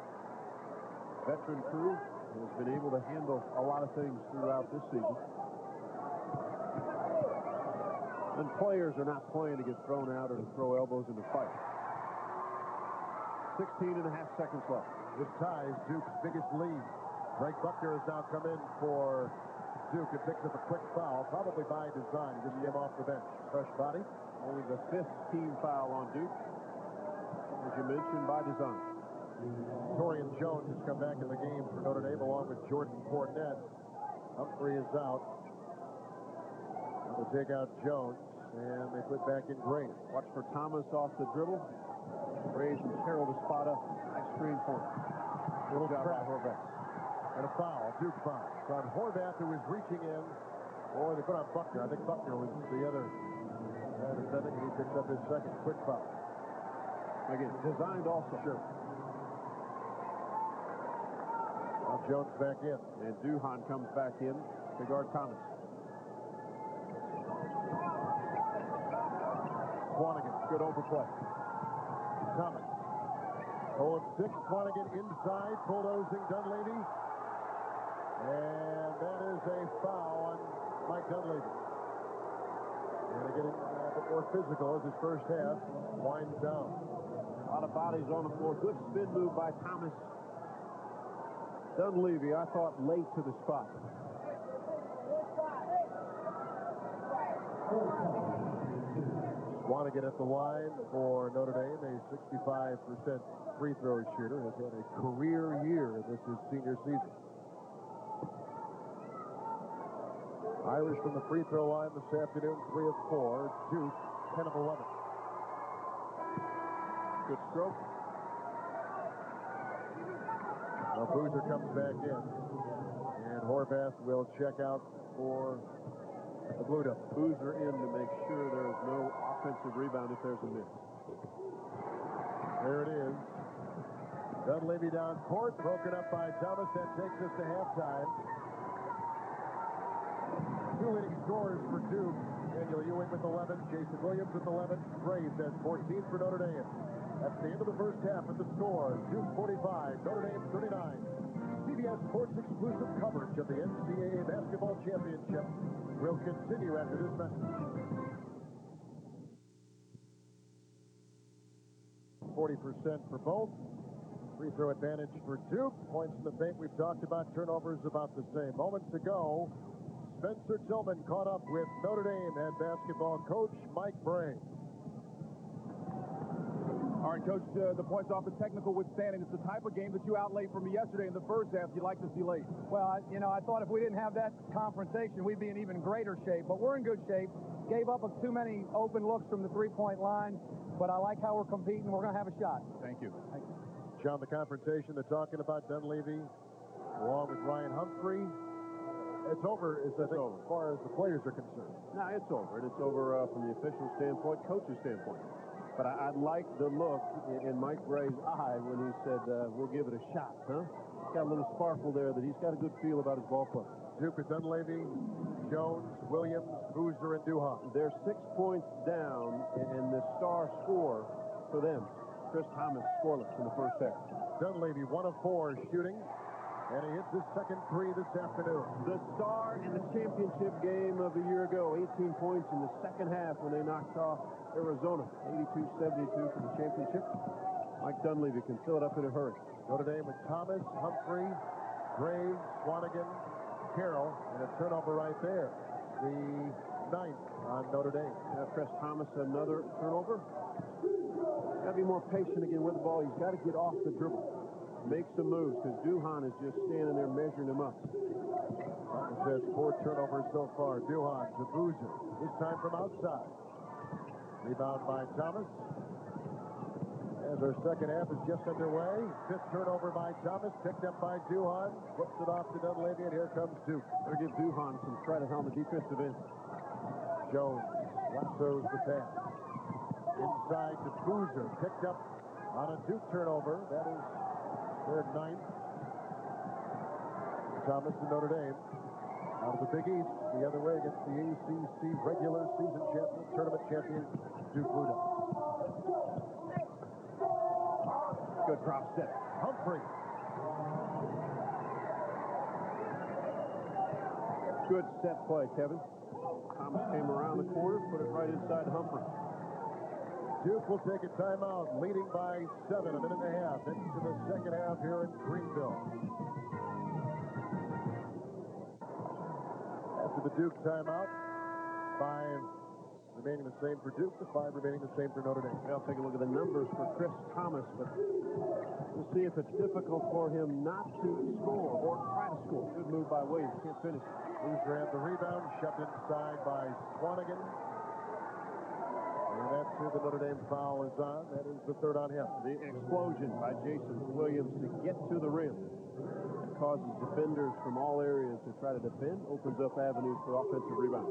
Veteran crew has been able to handle a lot of things throughout this season. And players are not playing to get thrown out or to throw elbows in the fight. 16 and a half seconds left. This ties Duke's biggest lead. Greg Buckner has now come in for Duke and picks up a quick foul, probably by design. He just came off the bench. Fresh body. Only the 5th team foul on Duke. As you mentioned, by design. Torian Jones has come back in the game for Notre Dame along with Jordan Cornette. Humphrey is out. They'll take out Jones, and they put back in Graves. Watch for Thomas off the dribble. Graves and Carroll to spot up. Nice screen point. Good job by Horvath. And a foul, Duke foul. It's on Horvath, who was reaching in. Or they put on Buckner. I think Buckner was the other defending, and he picks up his second quick foul. Again, designed also. Sure. Now Jones back in. And Duhan comes back in to guard Thomas. Swanigan, good overplay. Thomas. Hole 6, Swanigan inside, bulldozing Dunleavy. And that is a foul on Mike Dunleavy. And they're getting a bit more physical as his first half winds down. A lot of bodies on the floor. Good spin move by Thomas. Dunleavy, I thought, late to the spot. Swanigan at the line for Notre Dame, a 65% free throw shooter, has had a career year. This is senior season. Irish from the free throw line this afternoon, 3 of 4. Duke, 10 of 11. Good stroke. Now Boozer comes back in, and Horvath will check out for the Blue Devils. Boozer in to make sure there is no offensive rebound if there's a miss. There it is. Dunleavy down court, broken up by Thomas. That takes us to halftime. 2 leading scorers for Duke. Daniel Ewing with 11, Jason Williams with 11, Graves has 14 for Notre Dame. That's the end of the first half with the score. Duke 45, Notre Dame 39. CBS Sports exclusive coverage of the NCAA Basketball Championship will continue after this message. 40% for both. Free throw advantage for Duke. Points in the paint we've talked about. Turnovers about the same. Moments ago, Spencer Tillman caught up with Notre Dame head basketball coach Mike Bray. All right, Coach, the points off the technical withstanding. It's the type of game that you outlaid for me yesterday in the first half you'd like to see late. Well, I thought if we didn't have that confrontation, we'd be in even greater shape. But we're in good shape. Gave up too many open looks from the three-point line. But I like how we're competing. We're going to have a shot. Thank you. Thank you. John, the confrontation, they're talking about Dunleavy along with Ryan Humphrey. It's over, as far as the players are concerned. No, it's over. And it's over from the official standpoint, coach's standpoint. But I like the look in Mike Bray's eye when he said, we'll give it a shot, huh? He's got a little sparkle there that he's got a good feel about his ball play. Duke with Dunleavy, Jones, Williams, Boozer, and Duhan. They're 6 points down, and the star score for them, Chris Thomas, scoreless in the first half. Dunleavy, 1 of 4 shooting, and he hits his second 3 this afternoon. The star in the championship game of a year ago, 18 points in the second half when they knocked off Arizona, 82-72 for the championship. Mike Dunleavy can fill it up in a hurry. Notre Dame with Thomas, Humphrey, Graves, Swanigan, Carroll, and a turnover right there. The 9th on Notre Dame. Chris Thomas, another turnover. Got to be more patient again with the ball. He's got to get off the dribble. Make some moves because Duhan is just standing there measuring him up. Thomas has 4 turnovers so far. Duhan to Boozer, this time from outside. Rebound by Thomas. As our second half is just underway. 5th turnover by Thomas, picked up by Duhan. Flips it off to Dunleavy, and here comes Duke. Better give Duhan some credit on the defensive end. Jones lassos the pass. Inside to Boozer, picked up on a Duke turnover. That is their 9th. Thomas to Notre Dame. Out of the Big East, the other way against the ACC regular season champion, tournament champion, Duke Blue Devils. Good drop set. Humphrey. Good set play, Kevin. Thomas came around the corner, put it right inside Humphrey. Duke will take a timeout, leading by 7, a minute and a half into the second half here in Greenville. After the Duke timeout, 5 remaining the same for Duke, the 5 remaining the same for Notre Dame. I'll take a look at the numbers for Chris Thomas, but we'll see if it's difficult for him not to score or try to score. Good move by Williams. Can't finish. Boozer had the rebound, shoved inside by Swanigan. And that's who the Notre Dame foul is on. That is the 3rd on him. The explosion by Jason Williams to get to the rim. It causes defenders from all areas to try to defend, opens up avenues for offensive rebound.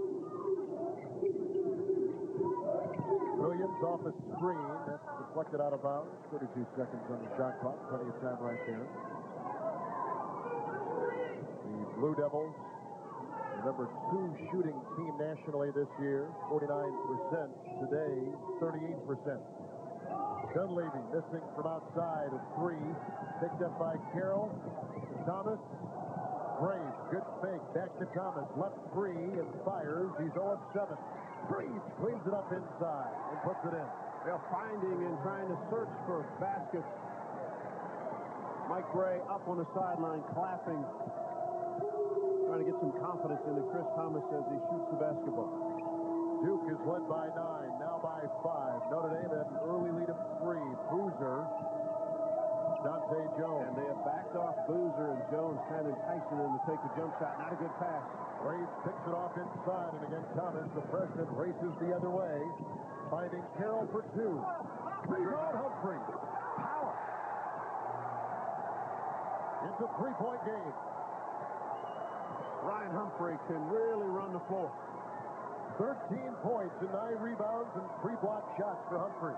Williams off a screen. That's deflected out of bounds. 32 seconds on the shot clock. Plenty of time right there. The Blue Devils, the number 2 shooting team nationally this year. 49%. Today, 38%. Dunleavy missing from outside of 3. Picked up by Carroll. Thomas. Graves, good fake. Back to Thomas. Left 3 and fires. He's 0 of 7. Graves cleans it up inside and puts it in. They're finding and trying to search for baskets. Mike Gray up on the sideline, clapping, trying to get some confidence into Chris Thomas as he shoots the basketball. Duke is led by 9, now by 5. Notre Dame had an early lead of 3. Boozer, Dante Jones. And they have backed off Boozer and Jones, kind of enticing them to take the jump shot. Not a good pass. Graves picks it off inside, and again Thomas, the freshman, races the other way, finding Carroll for 2. Rebound Humphrey. Power. It's a 3-point game. Ryan Humphrey can really run the floor. 13 points and 9 rebounds and 3 block shots for Humphrey.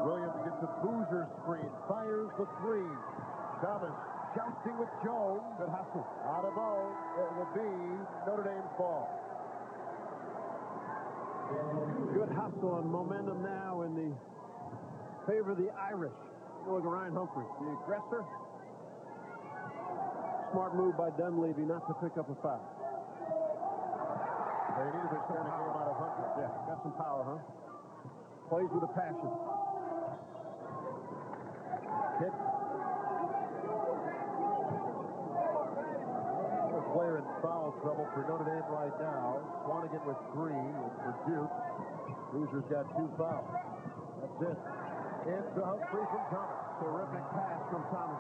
Williams gets a Boozer screen, fires the 3. Thomas jousting with Jones. Good hustle. Out of bounds. It will be Notre Dame's ball. Good hustle and momentum now in the favor of the Irish. Look at Ryan Humphrey, the aggressor. Smart move by Dunleavy not to pick up a foul. They needed this kind of game out of Humphrey. Yeah, got some power, huh? Plays with a passion. Kick. A player in foul trouble for Notre Dame right now. Swanigan with 3, and for Duke, Boozer's got 2 fouls. That's it. Into Humphrey from Thomas. Terrific pass from Thomas.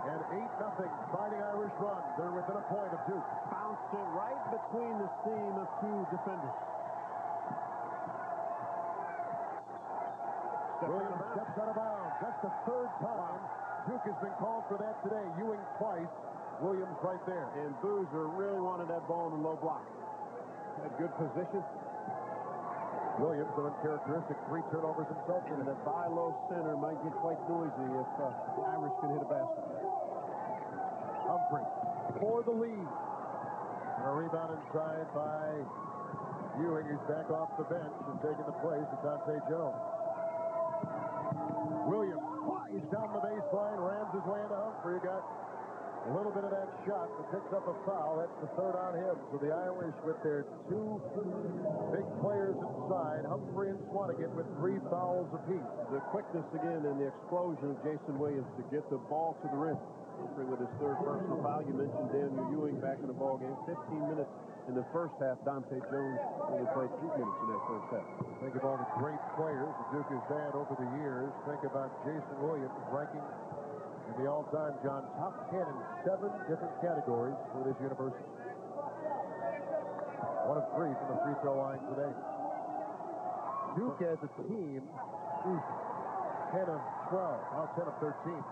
And 8-0 Fighting Irish run. They're within a point of Duke. Bounced it right between the seam of 2 defenders. Williams steps out of bounds. That's the 3rd time. Duke has been called for that today. Ewing twice. Williams right there. And Boozer really wanted that ball in the low block. Had good position. Williams, an uncharacteristic 3 turnovers himself. And the buy-low center might get quite noisy if the Irish can hit a basket. Humphrey for the lead. And a rebound inside by Ewing, who's back off the bench and taking the place of Dante Jones. Williams flies down the baseline, rams his way into Humphrey. Got a little bit of that shot, but picks up a foul. That's the 3rd on him. So the Irish with their 2 big players inside, Humphrey and Swanigan with 3 fouls apiece. The quickness again and the explosion of Jason Williams to get the ball to the rim. Humphrey with his 3rd personal foul. You mentioned Daniel Ewing back in the ball game. 15 minutes in the first half. Dante Jones only played 8 minutes in that first half. Think of all the great players that Duke has had over the years. Think about Jason Williams ranking in the all-time, John, top 10 in 7 different categories for this university. 1 of 3 from the free throw line today. Duke as a team, 10 of 12, now 10 of 13.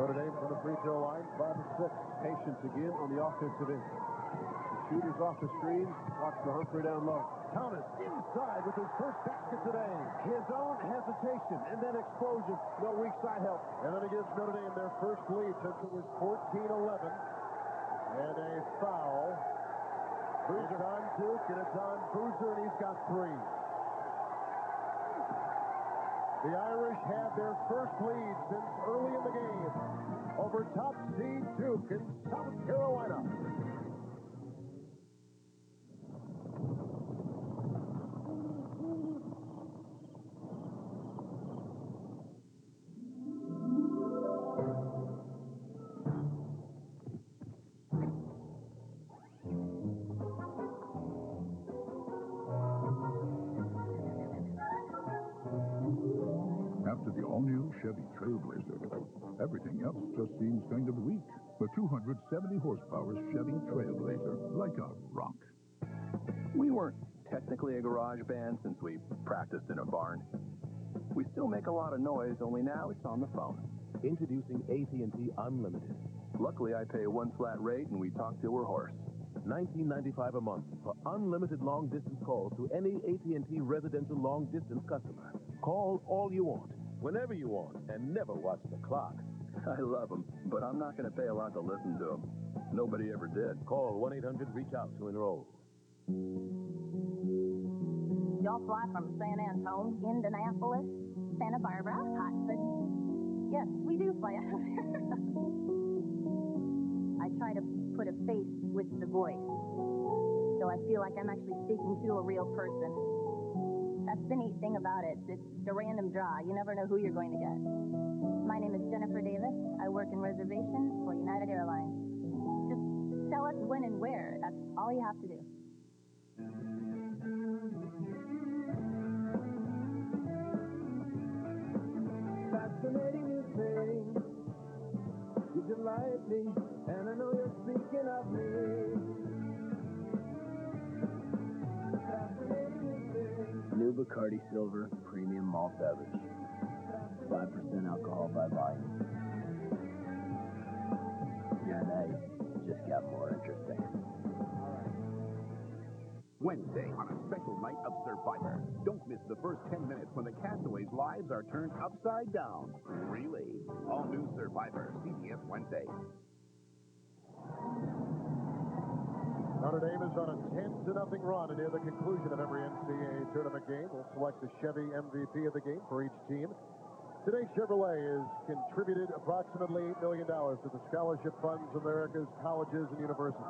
Notre Dame from the free throw line, 5-6. Patience again on the offensive end. The shooter's off the screen. Watch for Humphrey down low. Thomas inside with his first basket today. His own hesitation and then explosion. No weak side help. And then it gives Notre Dame their first lead since it was 14-11. And a foul. Boozer on Duke, and it's on Boozer, and he's got 3. The Irish had their first lead since early in the game over top seed Duke in South Carolina. After the all-new Chevy Trailblazer, everything else just seems kind of weak. The 270 horsepower Chevy Trailblazer, like a rock. We weren't technically a garage band since we practiced in a barn. We still make a lot of noise, only now it's on the phone. Introducing AT&T Unlimited. Luckily, I pay one flat rate and we talk till we're hoarse. $19.95 a month for unlimited long-distance calls to any AT&T residential long-distance customer. Call all you want, whenever you want, and never watch the clock. I love them, but I'm not going to pay a lot to listen to them. Nobody ever did. Call 1-800-REACH-OUT to enroll. Y'all fly from San Antonio, Indianapolis, Santa Barbara, Hartford. Yes, we do fly out of there. I try to put a face with the voice, so I feel like I'm actually speaking to a real person. That's the neat thing about it. It's a random draw. You never know who you're going to get. My name is Jennifer Davis. I work in reservations for United Airlines. Just tell us when and where. That's all you have to do. Fascinating you thing. You delight me, and I know you're speaking of me. New Bacardi Silver Premium Malt Beverage. 5% alcohol by volume. Your night just got more interesting. Wednesday on a special night of Survivor. Don't miss the first 10 minutes when the castaways' lives are turned upside down. Really? All new Survivor, CBS Wednesday. Notre Dame is on a 10-0 run, and near the conclusion of every NCAA tournament game, we'll select the Chevy MVP of the game for each team. Today, Chevrolet has contributed approximately $8 million to the scholarship funds of America's colleges and universities.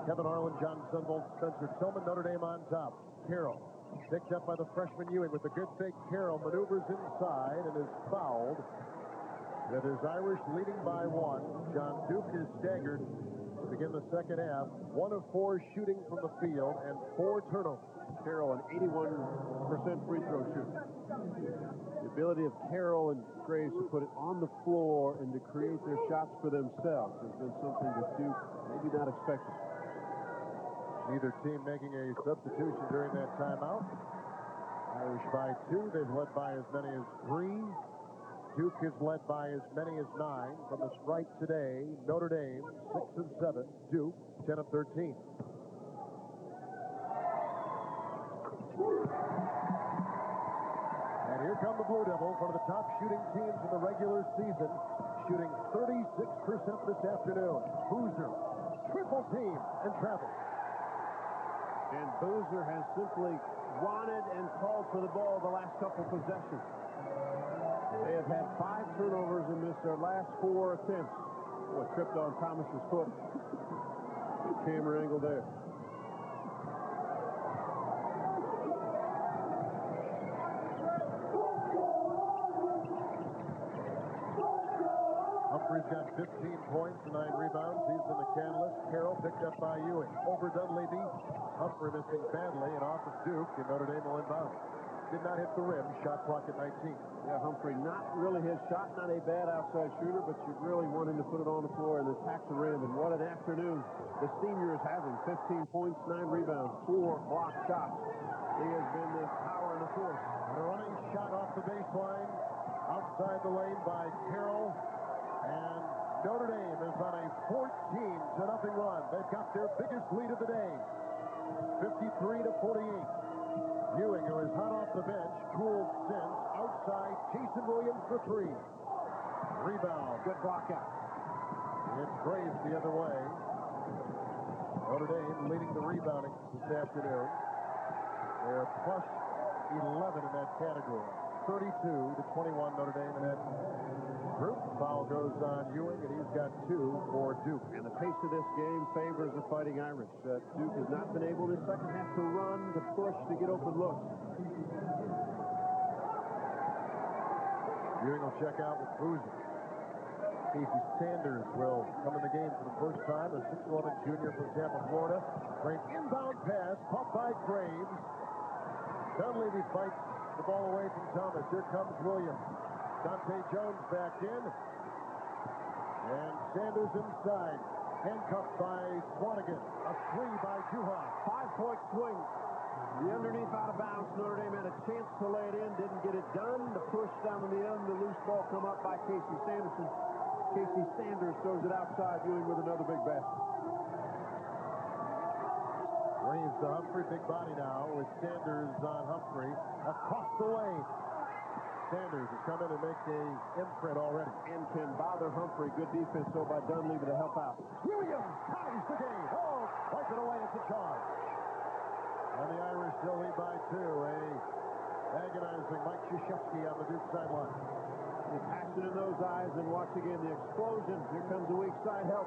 Kevin Harlan, John Sunvolt, Spencer Tillman, Notre Dame on top. Carroll, picked up by the freshman Ewing with a good fake. Carroll maneuvers inside and is fouled. That is Irish leading by 1. John Duke is staggered to begin the second half. 1 of 4 shooting from the field and 4 turnovers. Carroll, an 81% free throw shooter. The ability of Carroll and Graves to put it on the floor and to create their shots for themselves has been something that Duke maybe not expected. Neither team making a substitution during that timeout. Irish by 2. They've led by as many as 3. Duke is led by as many as 9. From the strike today, Notre Dame 6 of 7. Duke 10 of 13. And here come the Blue Devils, one of the top shooting teams in the regular season, shooting 36% this afternoon. Boozer, triple team, and travels. And Boozer has simply wanted and called for the ball the last couple possessions. They have had 5 turnovers and missed their last 4 attempts. Boy, tripped on Thomas's foot. Camera angle there. Humphrey's got 15 points and 9 rebounds. He's been the catalyst. Carroll picked up by Ewing. Over Dunleavy. Humphrey missing badly and off of Duke, and Notre Dame will inbound. Did not hit the rim. Shot clock at 19. Yeah, Humphrey, not really his shot, not a bad outside shooter, but you really want him to put it on the floor and attack the rim. And what an afternoon the senior is having. 15 points, 9 rebounds, 4 blocked shots. He has been the power and the force. And a running shot off the baseline. Outside the lane by Carroll. And Notre Dame is on a 14-0 run. They've got their biggest lead of the day, 53-48. Ewing, who is hot off the bench, cooled since, outside, Jason Williams for three. Rebound. Good block out. It's Graves the other way. Notre Dame leading the rebounding this afternoon. They're plus 11 in that category. 32-21 Notre Dame in that group. Foul goes on Ewing, and he's got 2 for Duke. And the pace of this game favors the Fighting Irish. Duke has not been able this second half to run, to push, to get open looks. Ewing will check out with Boozer. Casey Sanders will come in the game for the first time, a 6'11 junior from Tampa, Florida. Great inbound pass, caught by Graves. Dunleavy fights the ball away from Thomas. Here comes Williams. Dante Jones back in. And Sanders inside. Handcuffed by Swanigan. A three by Duhon. 5-point swing. The underneath out of bounds. Notre Dame had a chance to lay it in, didn't get it done. The push down in the end, the loose ball come up by Casey Sanderson. Casey Sanders throws it outside, Ewing with another big basket. Graves to Humphrey, big body now with Sanders on Humphrey. Across the lane. Sanders has come in and makes a imprint already. And can bother Humphrey. Good defense, though, by Dunleavy to help out. Williams ties the game. Oh, wipe it away. It's a charge. And the Irish still lead by 2. A agonizing Mike Krzyzewski on the Duke sideline. The passion in those eyes, and watch again the explosion. Here comes the weak side help.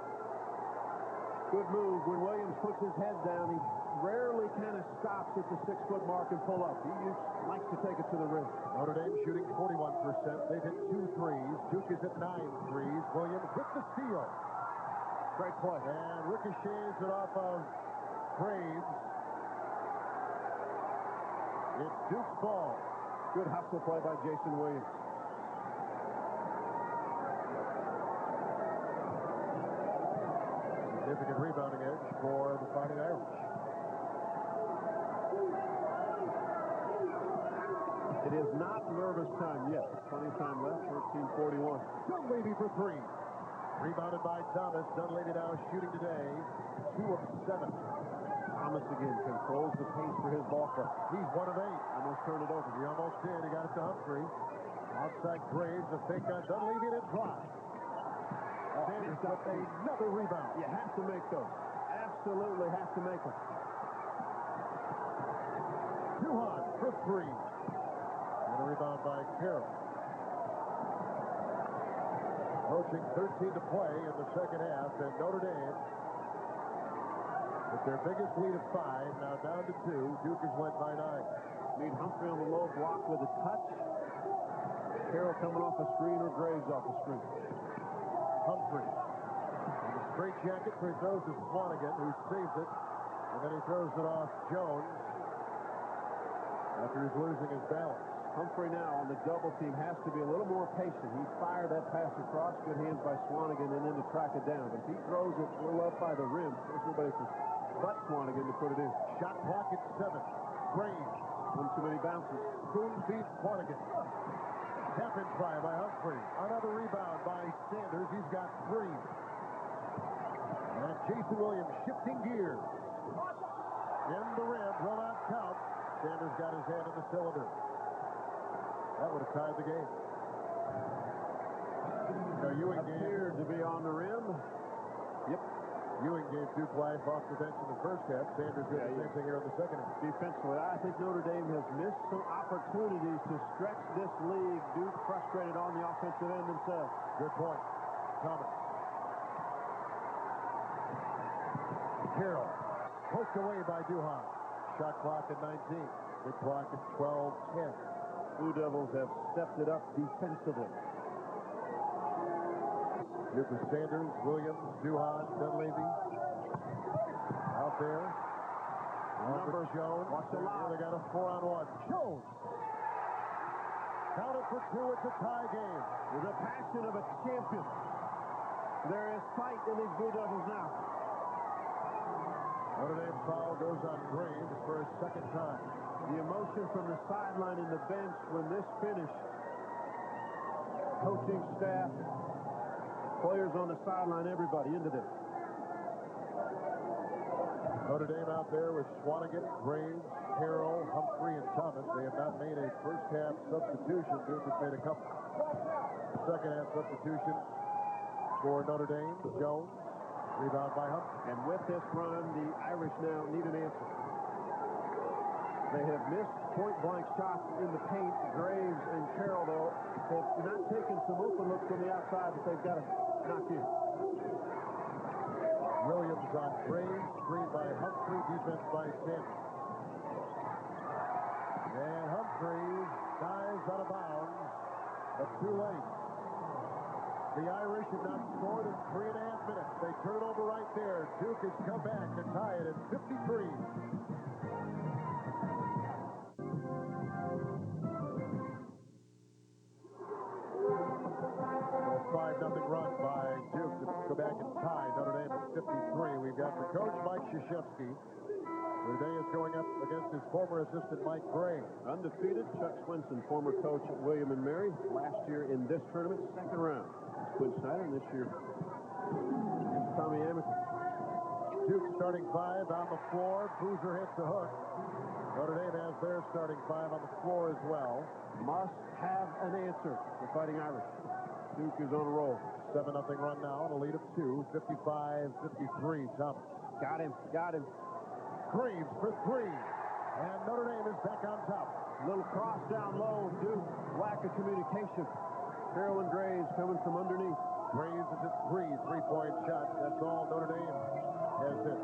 Good move. When Williams puts his head down, he rarely kind of stops at the 6-foot mark and pull up. He likes to take it to the rim. Notre Dame shooting 41%. They've hit 2 threes. Duke is at 9 threes. Williams with the steal. Great play. And ricochets it off of Graves. It's Duke's ball. Good hustle play by Jason Williams. Significant rebounding edge for the Fighting Irish. It is not nervous time yet. Plenty of time left. 13:41. Dunleavy for 3. Rebounded by Thomas. Dunleavy now shooting today 2 of 7. Thomas again controls the pace for his ball club. He's 1 of 8. Almost turned it over. He almost did. He got it to Humphrey. Outside Graves, a fake on Dunleavy, and it dropped. Sanders got another rebound. You have to make those. Absolutely have to make them. Duhon for 3. And a rebound by Carroll. Approaching 13 to play in the second half, and Notre Dame, with their biggest lead of 5, now down to 2. Duke has led by 9. Need Humphrey on the low block with a touch. Carroll coming off a screen or Graves off a screen. Humphrey in the straight jacket, so he throws to Swanigan, who saves it, and then he throws it off Jones after he's losing his balance. Humphrey now on the double team has to be a little more patient. He fired that pass across. Good hands by Swanigan, and then to track it down. But if he throws it a little up by the rim, there's nobody but Swanigan to put it in. Shot clock at 7. Graves. One too many bounces. Spoon beats Swanigan. Tap in try by Humphrey. Another rebound by Sanders. He's got 3. And Jason Williams shifting gears. In the rim, will not count. Sanders got his hand in the cylinder. That would have tied the game. Ewing appeared to be on the rim. Yep. Ewing gave Duke life off the bench in the first half. Sanders did the same thing here in the second half. Defensively, I think Notre Dame has missed some opportunities to stretch this league. Duke frustrated on the offensive end themselves. Good point. Thomas. Carroll. Poked away by Duhon. Shot clock at 19. Big clock at 12:10. Blue Devils have stepped it up defensively. Duke with Sanders, Williams, Duhon, Dunleavy. Out there. Number Jones. Watch the line. They got a 4-on-1. Jones. Counted for 2. It's a tie game. With the passion of a champion. There is fight in these Blue Devils now. Notre Dame foul goes on Graves for his second time. The emotion from the sideline and the bench when this finished. Coaching staff Players on the sideline, everybody into this. Notre Dame out there with Swanigan, Graves, Carroll, Humphrey, and Thomas. They have not made a first-half substitution. Duke has made a couple. Second-half substitution for Notre Dame. Jones, rebound by Humphrey. And with this run, the Irish now need an answer. They have missed point-blank shots in the paint. Graves and Carroll, though, have not taken some open looks from the outside that they've got to knock in. Williams on Graves, screen by Humphrey, defense by Sanders. And Humphrey dives out of bounds, but too late. The Irish have not scored in 3.5 minutes. They turn it over right there. Duke has come back to tie it at 53. A 5-0 run by Duke to go back and tie Notre Dame at 53. We've got the coach, Mike Krzyzewski. Today is going up against his former assistant, Mike Gray. Undefeated, Chuck Swenson, former coach at William & Mary. Last year in this tournament, second round. Quinn Snyder, and this year, Tommy Amick. Duke starting 5 on the floor. Boozer hits the hook. Notre Dame has their starting 5 on the floor as well. Must have an answer. The Fighting Irish. Duke is on a roll. 7-0 run now, and a lead of 2. 55-53. Thomas. Got him. Got him. Graves for 3. And Notre Dame is back on top. Little cross down low. Duke, lack of communication. Carroll and Graves coming from underneath. Graves is at 3. 3-point shot. That's all Notre Dame has hit.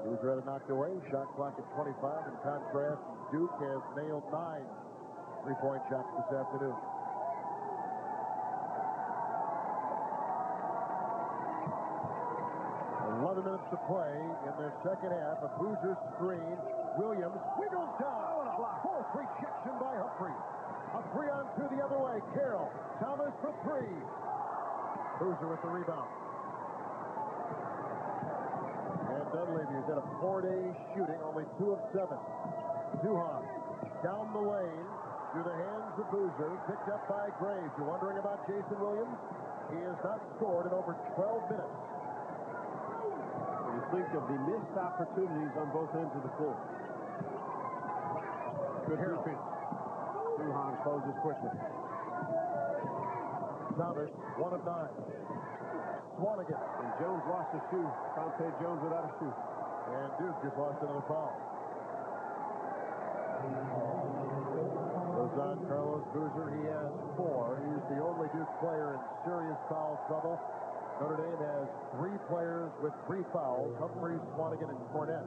Boozer had it knocked away. Shot clock at 25. In contrast, Duke has nailed 9 3-point shots this afternoon. 11 minutes to play in the second half. A Boozer screen. Williams wiggles down. Oh, and a block. Force rejection by Humphrey. A 3-on-2 the other way. Carroll. Thomas for 3. Boozer with the rebound. And Dunleavy has had a 4-day shooting, only 2 of 7. Duhan down the lane through the hands of Boozer, picked up by Graves. You're wondering about Jason Williams? He has not scored in over 12 minutes. You think of the missed opportunities on both ends of the floor. Good defense. Duhan closes quickly. Thomas, 1 of 9. Swanigan. And Jones lost a shoe. Dante Jones without a shoe. And Duke just lost another foul. Goes on Carlos Boozer. He has 4. He's the only Duke player in serious foul trouble. Notre Dame has 3 players with 3 fouls. Humphrey, Swanigan, and Cornett.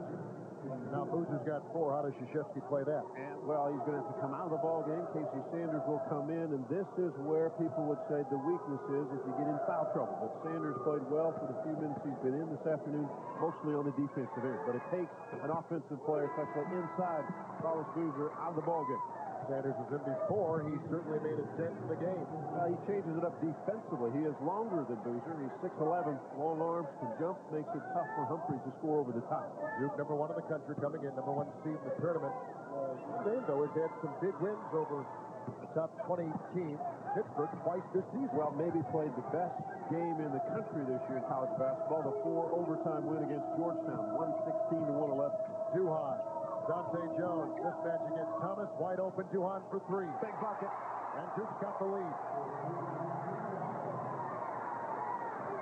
Now Boozer's got 4. How does Krzyzewski play that? And, well, he's going to have to come out of the ball game. Casey Sanders will come in, and this is where people would say the weakness is if you get in foul trouble. But Sanders played well for the few minutes he's been in this afternoon, mostly on the defensive end. But it takes an offensive player, especially inside Carlos Boozer, out of the ball game. Sanders was in before. He certainly made a dent in the game. He changes it up defensively. He is longer than Boozer. He's 6'11", long arms, can jump, makes it tough for Humphrey to score over the top. Duke, number 1 in the country, coming in, number 1 seed in the tournament. Dame, though, has had some big wins over the top 20 team. Pittsburgh twice this season. Well, maybe played the best game in the country this year in college basketball. The 4 overtime win against Georgetown, 116-111. Duhan. Dante Jones, mismatch against Thomas, wide open. Duhan for 3. Big bucket. And Duke's got the lead.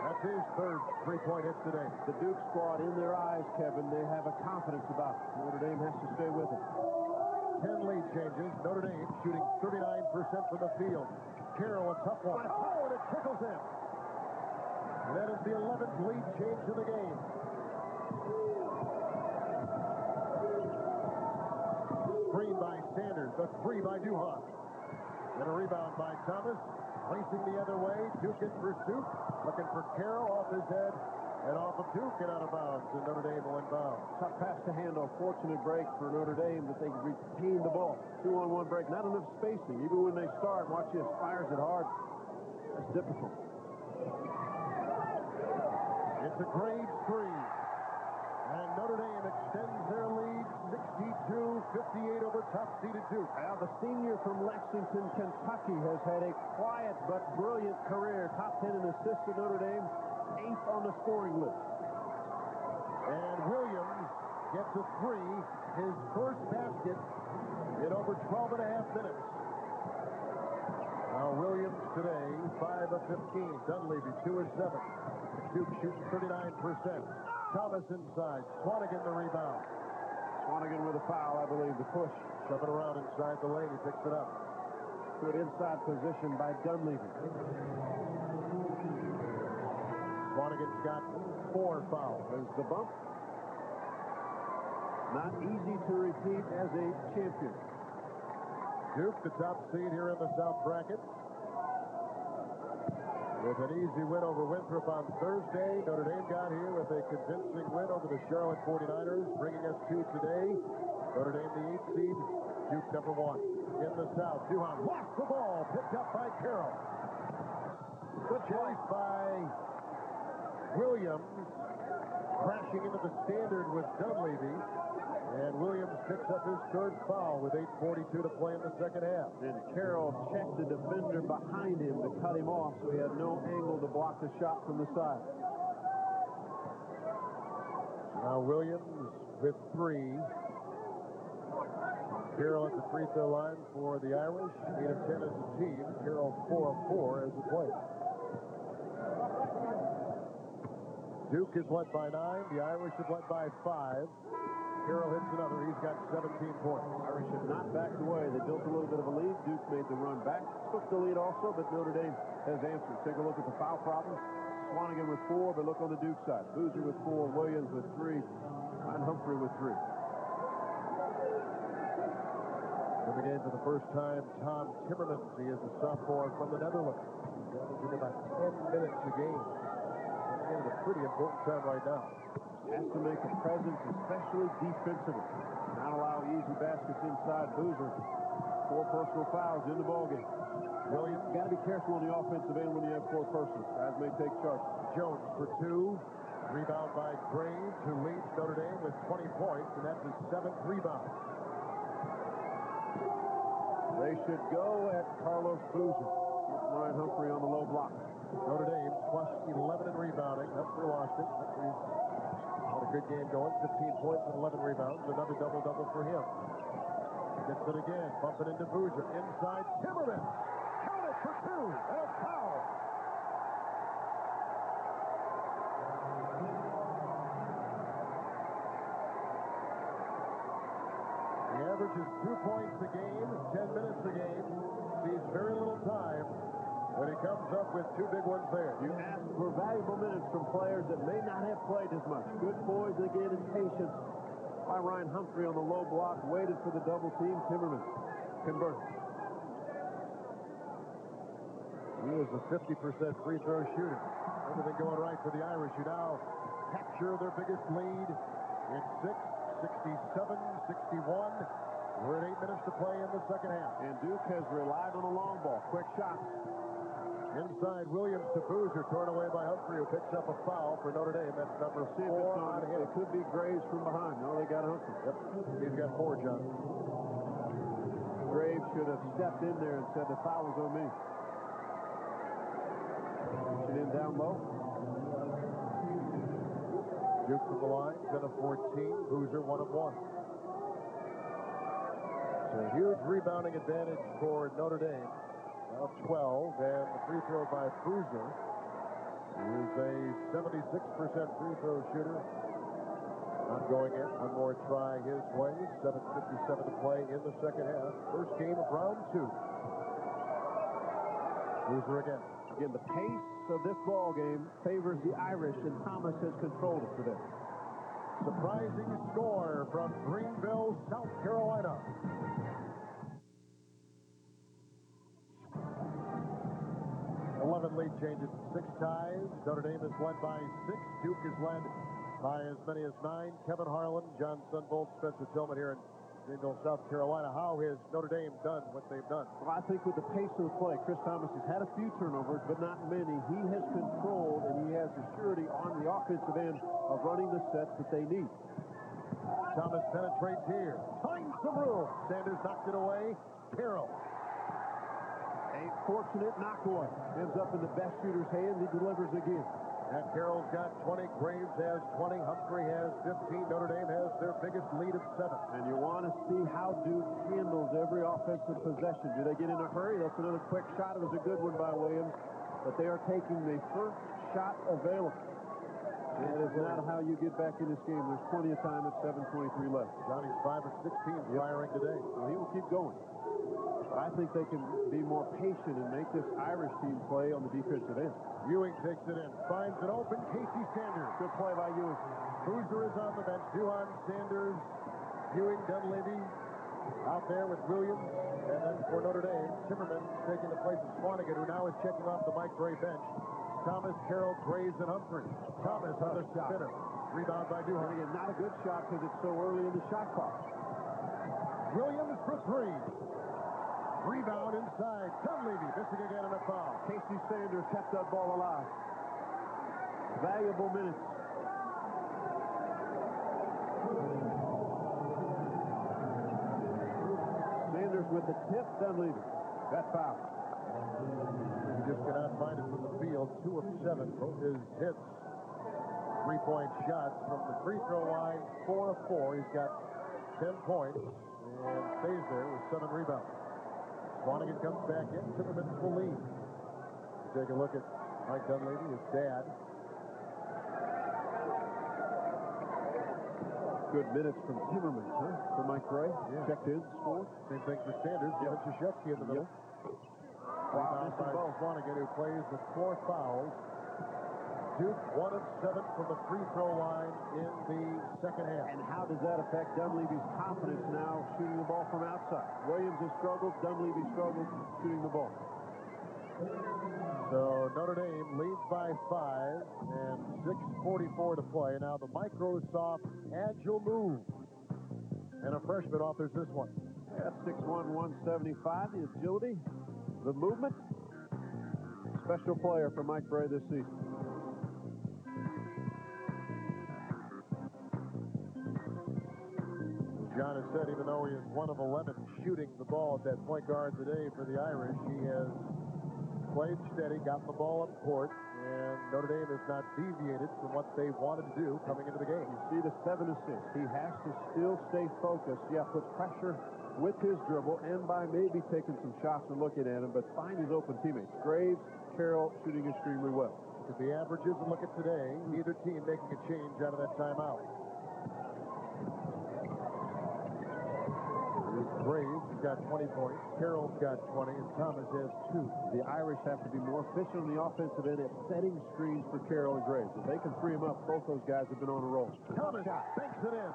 That's his 3rd 3-point hit today. The Duke squad, in their eyes, Kevin, they have a confidence about it. Notre Dame has to stay with it. 10 lead changes. Notre Dame shooting 39% from the field. Carroll, a tough one. Oh, and it trickles in. And that is the 11th lead change of the game. Screen by Sanders, the 3 by Duhan. And a rebound by Thomas. Racing the other way. Duke in pursuit. Looking for Carroll, off his head. And off of Duke and out of bounds. And Notre Dame will inbound. Tough pass to handle. Fortunate break for Notre Dame that they retain the ball. 2-on-1 break. Not enough spacing. Even when they start, watch this. Fires it hard. That's difficult. It's a Graves 3. And Notre Dame extends their lead 52-58 over top-seeded Duke. Now, the senior from Lexington, Kentucky, has had a quiet but brilliant career. Top 10 in assists at Notre Dame, 8th on the scoring list. And Williams gets a three, his first basket in over 12 and a half minutes. Now Williams today, 5 of 15. Dunleavy, 2 of 7. Duke shooting 39%. Thomas inside. Swanigan the rebound. Swanigan with a foul, I believe, the push. Shoving around inside the lane, he picks it up. Good inside position by Dunleavy. Swanigan's got 4 fouls. There's the bump. Not easy to repeat as a champion. Duke, the top seed here in the South bracket. With an easy win over Winthrop on Thursday, Notre Dame got here with a convincing win over the Charlotte 49ers, bringing us to today. Notre Dame, the 8th seed, Duke number 1. In the South, Duhan lost the ball, picked up by Carroll. Good chase by Williams, crashing into the standard with Dunleavy. And Williams picks up his 3rd foul with 8:42 to play in the second half. And Carroll checked the defender behind him to cut him off, so he had no angle to block the shot from the side. Now Williams with 3. Carroll at the free throw line for the Irish. 8 of 10 as a team. Carroll 4 of 4 as a player. Duke is led by 9. The Irish have led by 5. Carroll hits another. He's got 17 points. Irish have not backed away. They built a little bit of a lead. Duke made the run back. Took the lead also, but Notre Dame has answered. Take a look at the foul problem. Swanigan with 4, but look on the Duke side. Boozer with 4, Williams with 3, and Humphrey with 3. In the game for the first time, Tom Timmermans. He is a sophomore from the Netherlands. He's averaging about 10 minutes a game. Coming in at a pretty important time right now. Has to make a presence, especially defensively. Not allow easy baskets inside. Boozer, 4 personal fouls in the ballgame. Williams. Got to be careful on the offensive end when you have 4 personals. Guys may take charge. Jones for 2. Rebound by Graves, who leads Notre Dame with 20 points, and that's his 7th rebound. They should go at Carlos Boozer. Ryan Humphrey on the low block. Notre Dame plus 11 in rebounding. Humphrey lost it. Humphrey's had a good game going. 15 points and 11 rebounds. Another double-double for him. Gets it again. Bumping into Boozer. Inside Timmerman. Count it for 2. And a foul. He averages 2 points a game, 10 minutes a game. Sees very little time. But he comes up with 2 big ones there. You ask for valuable minutes from players that may not have played as much. Good poise again and patience by Ryan Humphrey on the low block. Waited for the double team. Timmerman converts. He is a 50% free throw shooter. Everything going right for the Irish, who now capture their biggest lead. It's 67-61. We're at 8 minutes to play in the second half. And Duke has relied on the long ball. Quick shots. Inside, Williams to Boozer, torn away by Humphrey, who picks up a foul for Notre Dame. That's number 4 on him. It could be Graves from behind. No, they got Humphrey. Yep, he's got 4, John. Graves should have stepped in there and said the foul was on me. Pushing in down low. Duke from the line, 10 of 14. Boozer, 1 of 1. So huge rebounding advantage for Notre Dame. Now 12, and the free throw by Boozer, who is a 76% free throw shooter. Not going in. One more try his way. 7:57 to play in the second half. First game of round 2. Boozer again. Again, the pace of this ball game favors the Irish, and Thomas has controlled it for them. Surprising score from Greenville, South Carolina. 11 lead changes to 6 ties. Notre Dame is led by 6. Duke is led by as many as 9. Kevin Harlan, John Sunvolt, Spencer Tillman here in Greenville, South Carolina. How has Notre Dame done what they've done? Well, I think with the pace of the play, Chris Thomas has had a few turnovers, but not many. He has controlled, and he has the surety on the offensive end of running the sets that they need. Thomas penetrates here. Finds some room. Sanders knocked it away. Carroll. A fortunate knockaway. Ends up in the best shooter's hand. He delivers again. And Carroll's got 20. Graves has 20. Humphrey has 15. Notre Dame has their biggest lead of 7. And you want to see how Duke handles every offensive possession. Do they get in a hurry? That's another quick shot. It was a good one by Williams. But they are taking the first shot available. That is not how you get back in this game. There's plenty of time at 7:23 left. Johnny's 5 of 16 firing today. Well, he will keep going. But I think they can be more patient and make this Irish team play on the defensive end. Ewing takes it in. Finds an open Casey Sanders. Good play by Ewing. Boozer is on the bench. Duhan, Sanders, Ewing, Dunleavy out there with Williams. And then for Notre Dame, Zimmerman taking the place of Swanigan, who now is checking off the Mike Gray bench. Thomas, Carroll, Graves, and Humphrey. Thomas on the spinner. Rebound by Duhan. Again, not a good shot because it's so early in the shot clock. Williams for 3. Rebound inside. Dunleavy missing again in a foul. Casey Sanders kept that ball alive. Valuable minutes. Sanders with the tip. Dunleavy. That foul. He just cannot find it from the field. 2 of 7. Both his hits. 3-point shots from the free throw line. 4 of 4. He's got 10 points and stays there with 7 rebounds. Swanigan comes back in. Zimmerman's the lead. Take a look at Mike Dunleavy, his dad. Good minutes from Zimmerman, huh? For Mike Gray. Yeah. Checked in, scored. Same thing for Sanders. Kevin Krzyzewski in the middle. Wow, by Swanigan, who plays with 4 fouls. Duke 1 of 7 from the free throw line in the second half. And how does that affect Dunleavy's confidence now shooting the ball from outside? Williams has struggled. Dunleavy struggled shooting the ball. So Notre Dame leads by 5 and 6:44 to play. Now the Microsoft agile move. And a freshman offers this one. Yeah, 6'1", 175. The agility, the movement. Special player for Mike Gray this season. John has said, even though he is 1 of 11 shooting the ball at that point guard today for the Irish, he has played steady, gotten the ball up court, and Notre Dame has not deviated from what they wanted to do coming into the game. You see the 7 assists. He has to still stay focused. Yeah, put pressure with his dribble and by maybe taking some shots and looking at him, but find his open teammates. Graves, Carroll shooting extremely well. If the averages and look at today, neither team making a change out of that timeout. Graves has got 20 points. Carroll's got 20, and Thomas has 2. The Irish have to be more efficient on the offensive end at setting screens for Carroll and Graves. If they can free him up, both those guys have been on a roll. Thomas banks it in.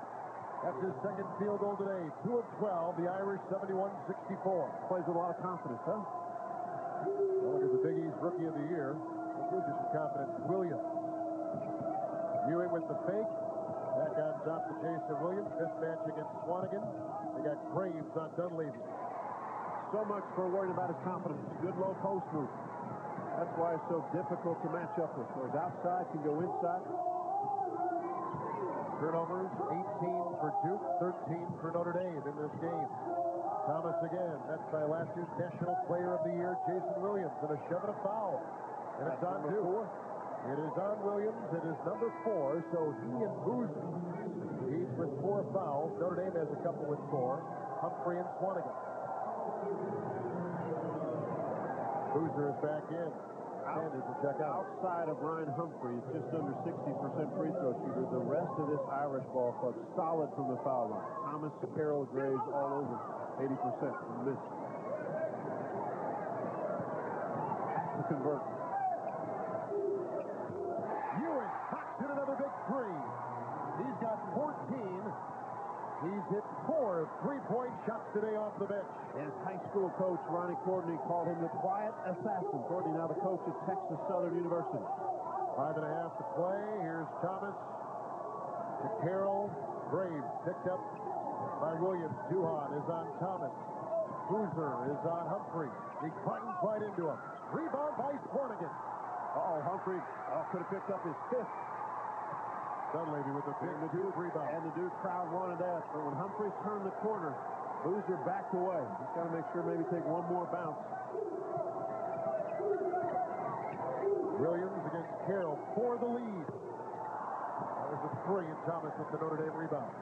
That's his second field goal today. 2 of 12. The Irish 71-64. Plays with a lot of confidence, huh? Well, look at the Big East Rookie of the Year. That gives you some confidence. Williams. Ewing with the fake. Back on top to Jason Williams. Mismatch against Swanigan. They got Graves on Dunleavy. So much for worrying about his confidence. Good low post move. That's why it's so difficult to match up with. Goes outside, can go inside. Turnovers, 18 for Duke, 13 for Notre Dame in this game. Thomas again, that's by last year's National Player of the Year, Jason Williams, and a shove and a foul. And it's on Duke. It is on Williams. It is number 4, so he and Boozer each with 4 fouls. Notre Dame has a couple with 4. Humphrey and Swanigan. Boozer is back in. Sanders will check out. Outside of Ryan Humphrey, is just under 60% free throw shooter. The rest of this Irish ball club solid from the foul line. Thomas, Carroll, Graves all over 80% from the miss. Has to convert. Ewing knocks in another big 3. He's got 14. He's hit 4 3-point shots today off the bench. And high school coach Ronnie Courtney called him the quiet assassin. Courtney now the coach at Texas Southern University. 5.5 to play. Here's Thomas to Carroll. Graves picked up by Williams. Duhan is on Thomas. Boozer is on Humphrey. He climbs right into him. Rebound by Swanigan. Humphrey could have picked up his 5th. Dunleavy with the big Duke rebound. And the Duke crowd wanted that. But when Humphreys turned the corner, Boozer backed away. He's got to make sure maybe take one more bounce. Williams against Carroll for the lead. That was a three, and Thomas with the Notre Dame rebound.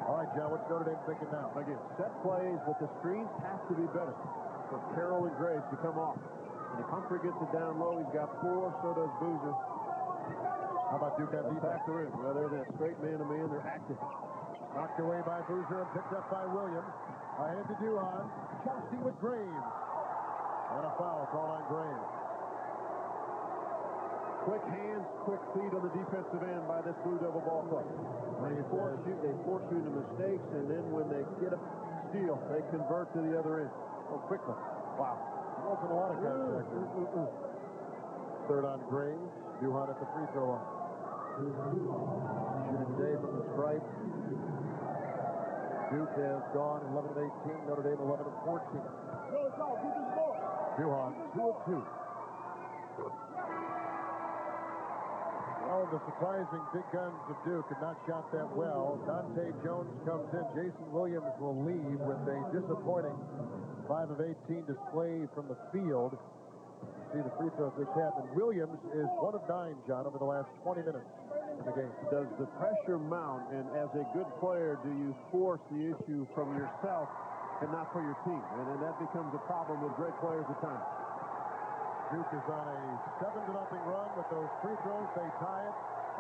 All right, John, what's Notre Dame thinking now? Again, set plays, but the screens have to be better for Carroll and Graves to come off. And if Humphrey gets it down low, he's got 4, so does Boozer. How about Duke on defense? Factor in. Well, they're that straight man-to-man. They're active. Knocked away by Boozer and picked up by Williams. Ahead to Duhan. Chelsea with Graves. And a foul called on Graves. Quick hands, quick feet on the defensive end by this Blue Devil ball club. They force you into mistakes, and then when they get a steal, they convert to the other end. Oh, quickly. Wow. There wasn't a lot of contact. Third on Graves. Duhan at the free throw line. Shooting today from the stripe. Duke has gone 11 of 18. Notre Dame 11 of 14. Duhan 2 of 2. Well, the surprising big guns of Duke have not shot that well. Dante Jones comes in. Jason Williams will leave with a disappointing 5 of 18 display from the field. See the free throws just happened. Williams is 1 of 9, John, over the last 20 minutes in the game. Does the pressure mount, and as a good player, do you force the issue from yourself and not for your team? And then that becomes a problem with great players at times. Duke is on a 7-0 run with those free throws. They tie it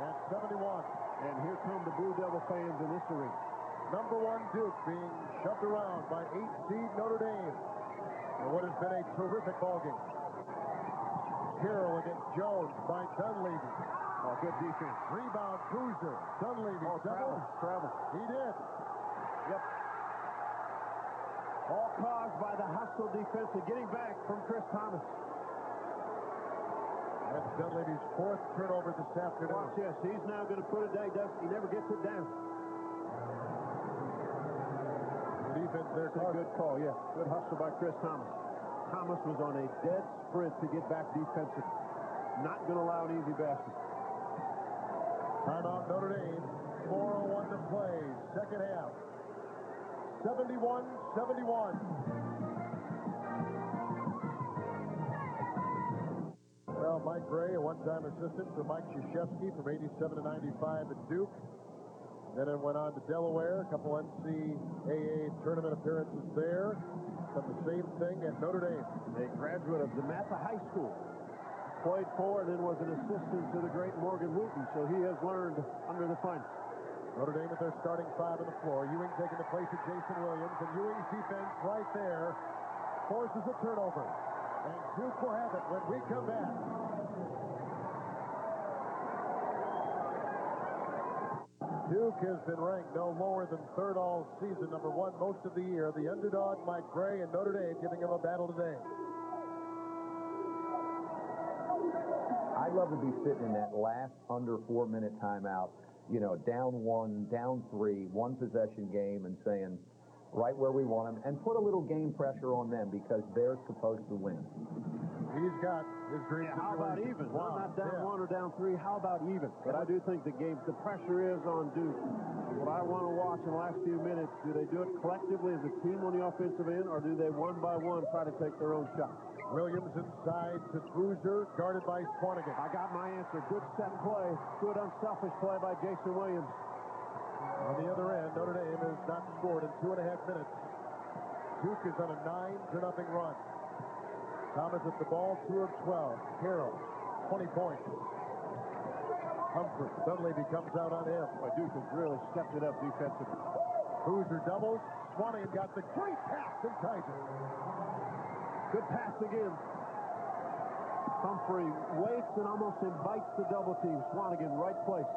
at 71. And here come the Blue Devil fans in this arena. Number 1 Duke being shoved around by 8 seed Notre Dame in what has been a terrific ballgame. Carroll against Jones by Dunleavy. Oh, good defense. Rebound, Boozer. Dunleavy. Travel. He did. Yep. All caused by the hostile defense and getting back from Chris Thomas. That's Dunleavy's 4th turnover this afternoon. Watch this. He's now going to put it down. He never gets it down. The defense there. That's a good call, yeah. Good hustle by Chris Thomas. Thomas was on a dead sprint to get back defensive. Not going to allow an easy basket. Timeout Notre Dame. 4:01 to play. Second half. 71-71. Well, Mike Gray, a one-time assistant for Mike Krzyzewski from 87 to 95 at Duke. Then it went on to Delaware, a couple NCAA tournament appearances there. Done the same thing at Notre Dame. A graduate of DeMatha High School. Played for and then was an assistant to the great Morgan Wooten, so he has learned under the finest. Notre Dame with their starting 5 on the floor. Ewing taking the place of Jason Williams, and Ewing's defense right there forces a turnover. And Duke will have it when we come back. Duke has been ranked no lower than 3rd all season, number 1 most of the year. The underdog, Mike Gray, and Notre Dame giving him a battle today. I'd love to be sitting in that last under 4-minute timeout, you know, down 1, down 3, 1-possession game, and saying, right where we want them, and put a little game pressure on them because they're supposed to win. He's got his dream situation. How about even? Wow. Not down 1 or down 3. How about even? But I do think the pressure is on Duke. What I want to watch in the last few minutes, do they do it collectively as a team on the offensive end, or do they one by one try to take their own shot? Williams inside to Boozer, guarded by Swanigan. I got my answer. Good set play. Good unselfish play by Jason Williams. On the other end, Notre Dame has not scored in 2.5 minutes. Duke is on a 9-0 run. Thomas at the ball, 2 of 12. Carroll, 20 points. Humphrey, Dunleavy comes out on him. Boy, Duke has really stepped it up defensively. Boozer doubles. Swanigan got the great pass and ties it. Good pass again. Humphrey waits and almost invites the double team. Swanigan, right place.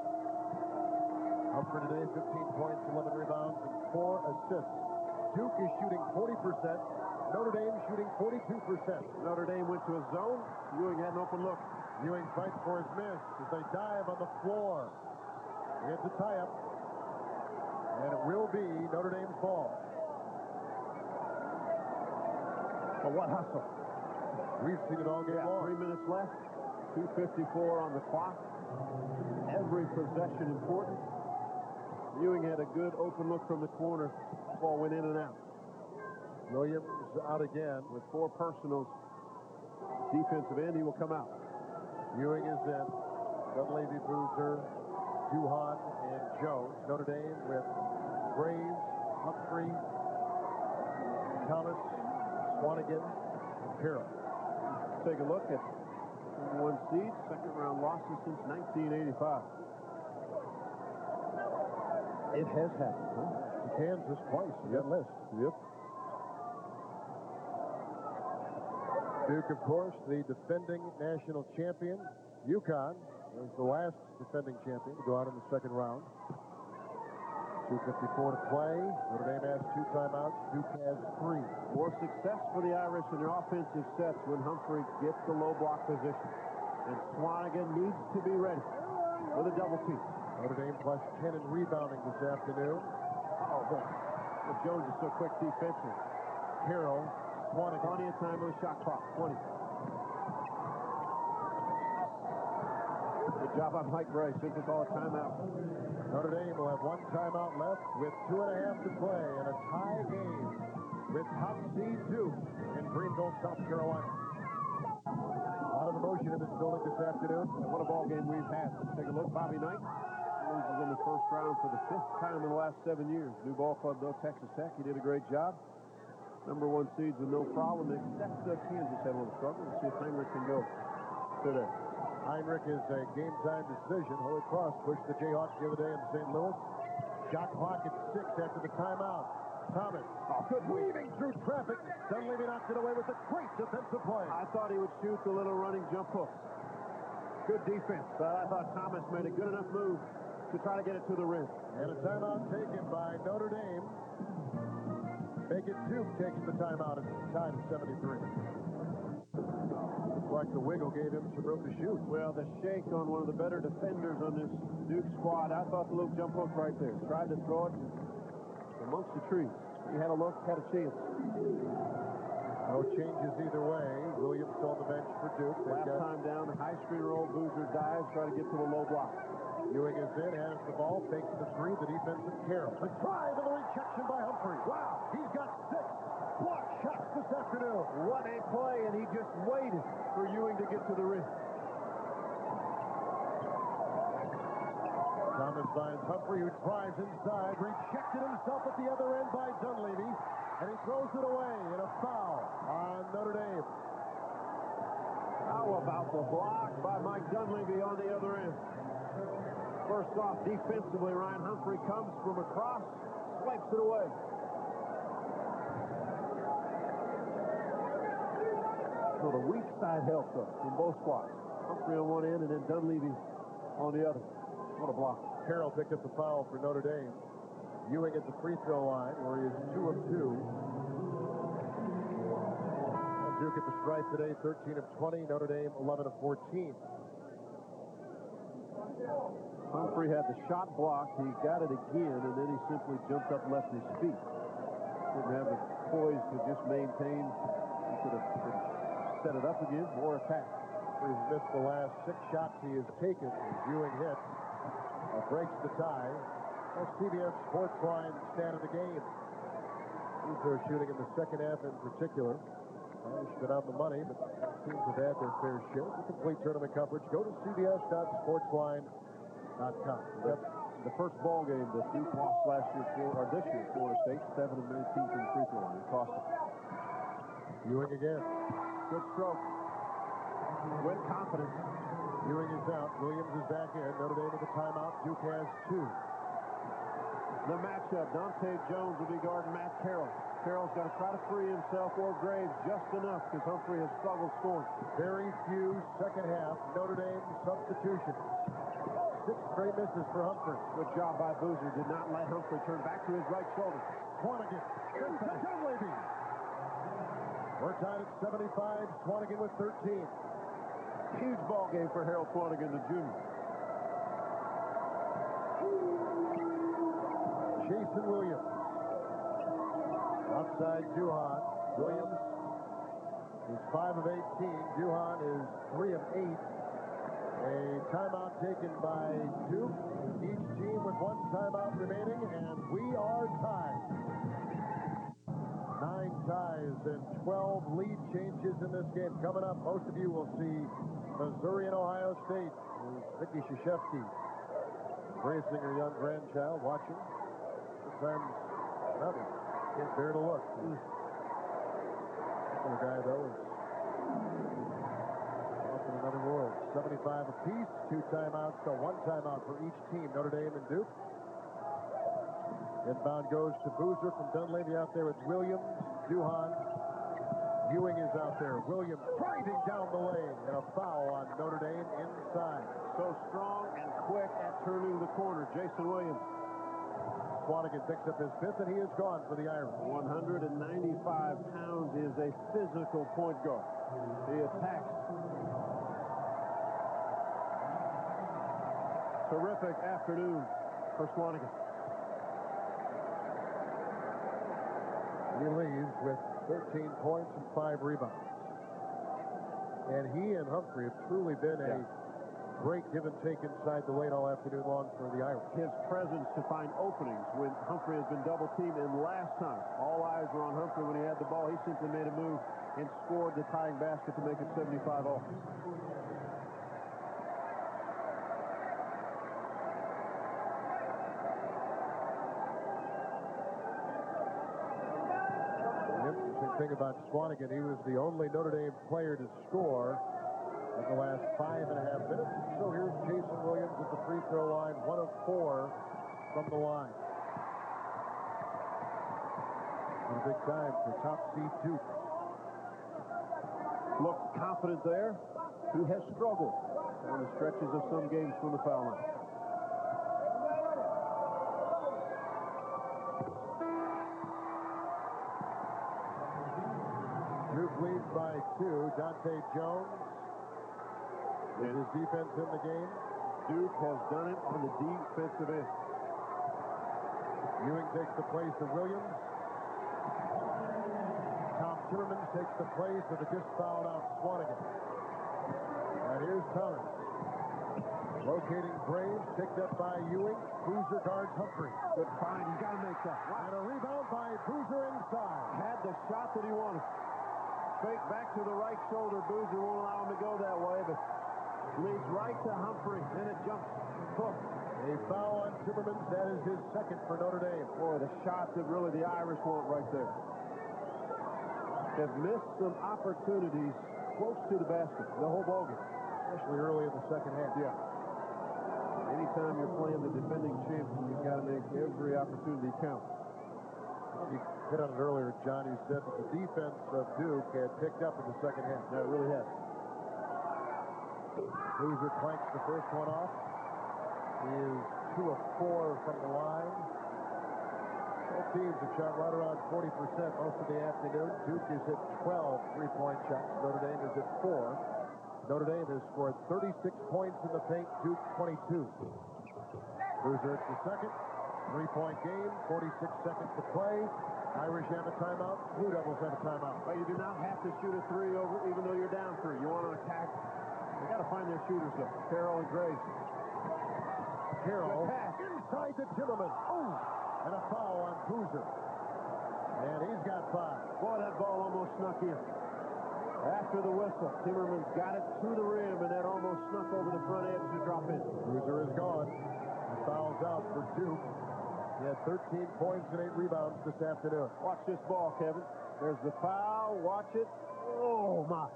Humphrey today, 15 points, 11 rebounds, and 4 assists. Duke is shooting 40%. Notre Dame shooting 42%. Notre Dame went to a zone. Ewing had an open look. Ewing fights for his miss as they dive on the floor. It's a tie-up. And it will be Notre Dame's ball. But what hustle. We've seen it all game long. 3 minutes left. 2:54 on the clock. Every every possession important. Ewing had a good open look from the corner. Ball went in and out. Williams out again with 4 personals. Defensive end, he will come out. Ewing is in. Dunleavy, Boozer, Duhan, and Jones. Notre Dame with Graves, Humphrey, Thomas, Swanigan, and Carroll. Take a look at #1 seed, second-round losses since 1985. It has happened, huh? To Kansas twice in that list. Yep. Duke, of course, the defending national champion. UConn was the last defending champion to go out in the second round. 2:54 to play. Notre Dame has 2 timeouts. Duke has 3. More success for the Irish in their offensive sets when Humphrey gets the low block position. And Swanigan needs to be ready with a double team. Notre Dame plus 10 in rebounding this afternoon. Oh, boy. Well, Jones is so quick defensively. Carroll, Swanigan. Plenty of time on the shot clock. 20. Good job on Mike Bryce. Simply call a timeout. Notre Dame will have 1 timeout left with 2.5 to play in a tie game with top seed Duke in Greenville, South Carolina. A lot of emotion in this building this afternoon. And what a ball game we've had. Let's take a look. Bobby Knight loses in the first round for the 5th time in the last 7 years. New ball club, though, Texas Tech. He did a great job. #1 seeds with no problem, except Kansas had a little struggle. Let's see if Heinrich can go today. Heinrich is a game-time decision. Holy Cross pushed the Jayhawks the other day in St. Louis. Shot clock at 6 after the timeout. Thomas, good weaving through traffic. Dunleavy knocked it away with a great defensive play. I thought he would shoot the little running jump hook. Good defense, but I thought Thomas made a good enough move to try to get it to the rim. And a timeout taken by Notre Dame. Make it Duke takes the timeout. It's tied at 73. Looks like the wiggle gave him some room to shoot. Well, the shake on one of the better defenders on this Duke squad. I thought the little jump hook right there. Tried to throw it amongst the trees. He had a look, had a chance. No changes either way. Williams on the bench for Duke. Last time down, the high screen roll. Boozer dives, try to get to the low block. Ewing is in, has the ball, fakes the 3, the defensive Carroll. The drive and the rejection by Humphrey. Wow, he's got 6 block shots this afternoon. What a play, and he just waited for Ewing to get to the rim. Thomas finds Humphrey, who drives inside, rejected himself at the other end by Dunleavy, and he throws it away in a foul on Notre Dame. How about the block by Mike Dunleavy on the other end? First off, defensively, Ryan Humphrey comes from across, swipes it away. So the weak side help, though, from both squads. Humphrey on one end and then Dunleavy on the other. What a block. Carroll picked up the foul for Notre Dame. Ewing at the free throw line, where he is 2 of 2. Duke at the stripe today, 13 of 20. Notre Dame, 11 of 14. Humphrey had the shot blocked. He got it again, and then he simply jumped up and left his feet. Didn't have the poise to just maintain. He could have set it up again, more attack. He's missed the last 6 shots he has taken. Ewing hits. Breaks the tie. Well, CBS Sports Line stat of the game. They're shooting in the second half in particular. Irish been on the money, but teams have had their fair share. For complete tournament coverage, go to cbs.sportsline.com. The first ball game that Duke lost last year, or this year, Florida State, 7 of 19 from the free throw line. It cost them. Ewing again. Good stroke. With confidence. Ewing is out. Williams is back in. Notre Dame with the timeout. Duke has 2. The matchup. Dante Jones will be guarding Matt Carroll. Carroll's got to try to free himself or Graves just enough because Humphrey has struggled scoring. Very few second half Notre Dame substitutions. 6 straight misses for Humphrey. Good job by Boozer. Did not let Humphrey turn back to his right shoulder. Swanigan. Dunleavy. We're tied at 75. Swanigan with 13. Huge ball game for Harold Swanigan, the junior. Jason Williams. Outside Duhan. Williams is 5 of 18. Duhan is 3 of 8. A timeout taken by Duke. Each team with one timeout remaining, and we are tied. 9 ties and 12 lead changes in this game. Coming up, most of you will see Missouri and Ohio State. Vicky Krzyzewski embracing her young grandchild, watching. Sometimes, nothing. Can't bear to look. The guy, though, is off in another world. 75 apiece, 2 timeouts, so 1 timeout for each team, Notre Dame and Duke. Inbound goes to Boozer from Dunleavy out there with Williams, Duhan. Ewing is out there. Williams driving down the lane, and a foul on Notre Dame inside. So strong and quick at turning the corner. Jason Williams. Swanigan picks up his 5th, and he is gone for the Irish. 195 pounds, is a physical point guard. He attacks. Terrific afternoon for Swanigan. He leaves with 13 points and 5 rebounds. And he and Humphrey have truly been a great give and take inside the lane all afternoon long for the Irish. His presence to find openings when Humphrey has been double teamed, and last time all eyes were on Humphrey when he had the ball. He simply made a move and scored the tying basket to make it 75-all. The interesting thing about Swanigan, he was the only Notre Dame player to score in the last 5.5 minutes. So here's Jason Williams at the free throw line, 1 of 4 from the line. And a big time for top seed Duke. Looked confident there. He has struggled on the stretches of some games from the foul line. Duke leads by 2. Dante Jones with his defense in the game. Duke has done it on the defensive end. Ewing takes the place of Williams. Tom Timmermans takes the place of the just fouled out Swanigan. And here's Thomas. Locating Graves, picked up by Ewing. Boozer guards Humphrey. Good find. You got to make that. And a rebound by Boozer inside. Had the shot that he wanted. Fake back to the right shoulder. Boozer won't allow him to go that way, but leads right to Humphrey. Then it jumps hook. A foul on Timmermans. That is his 2nd for Notre Dame. Boy, the shot that really the Irish want right there. Have missed some opportunities close to the basket the whole ballgame. Especially early in the 2nd half. Yeah. Anytime you're playing the defending champion, you've got to make every opportunity count. You hit on it earlier, John. You said that the defense of Duke had picked up in the 2nd half. Yeah, it really has. Boozer clanks the first one off. He is 2 of 4 from the line. Both teams have shot right around 40% most of the afternoon. Duke is at 12 3-point shots. Notre Dame is at 4. Notre Dame has scored 36 points in the paint. Duke 22. Boozer at the 2nd. 3-point game. 46 seconds to play. Irish have a timeout. Blue Devils have a timeout. Well, you do not have to shoot a 3 over, even though you're down 3. You want to attack. They got to find their shooters, though. Carroll and Graves. Carroll inside to Timmerman. Oh, and a foul on Boozer. And he's got 5. Boy, that ball almost snuck in. After the whistle, Timmerman's got it to the rim, and that almost snuck over the front edge to drop in. Boozer is gone. He fouls out for Duke. He had 13 points and 8 rebounds this afternoon. Watch this ball, Kevin. There's the foul. Watch it. Oh, my.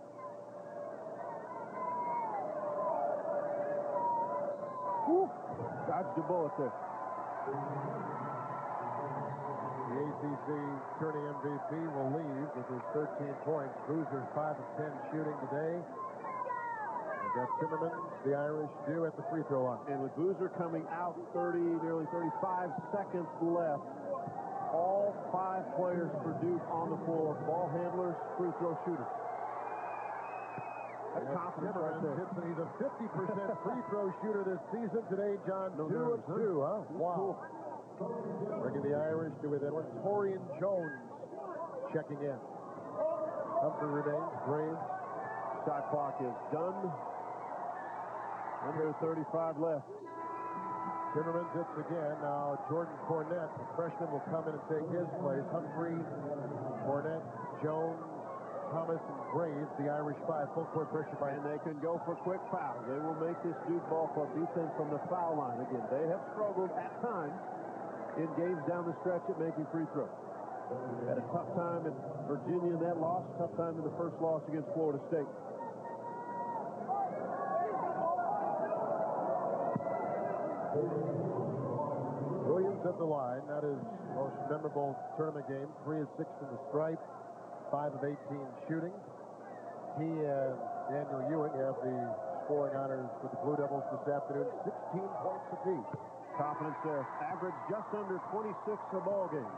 Whew. Dodged a bullet there. The ACC tourney MVP will leave with his 13 points. Boozer's 5 of 10 shooting today. We've got Timmerman, the Irish, due at the free throw line. And with Boozer coming out, nearly 35 seconds left. All 5 players for Duke on the floor. Ball handlers, free throw shooters. That's confidence right there. He's a 50% free throw shooter this season. Today, John, 2 of 2, huh? Wow. Bringing the Irish to within one. Torian Jones checking in. Humphrey remains. Graves. Shot clock is done. Under 35 left. Timmerman hits again. Now Jordan Cornette, the freshman, will come in and take his place. Humphrey, Cornette, Jones, Thomas, and Graves, the Irish five. Full court pressure by. And they can go for quick fouls. They will make this Duke ball club defense from the foul line again. They have struggled at times in games down the stretch at making free throws. Had a tough time at Virginia in that loss, tough time in the first loss against Florida State. Williams at the line. That is most memorable tournament game. 3 of 6 from the stripe, 5 of 18 shooting. He and Daniel Ewing have the scoring honors for the Blue Devils this afternoon. 16 points apiece. Confidence there. Average just under 26 a ball game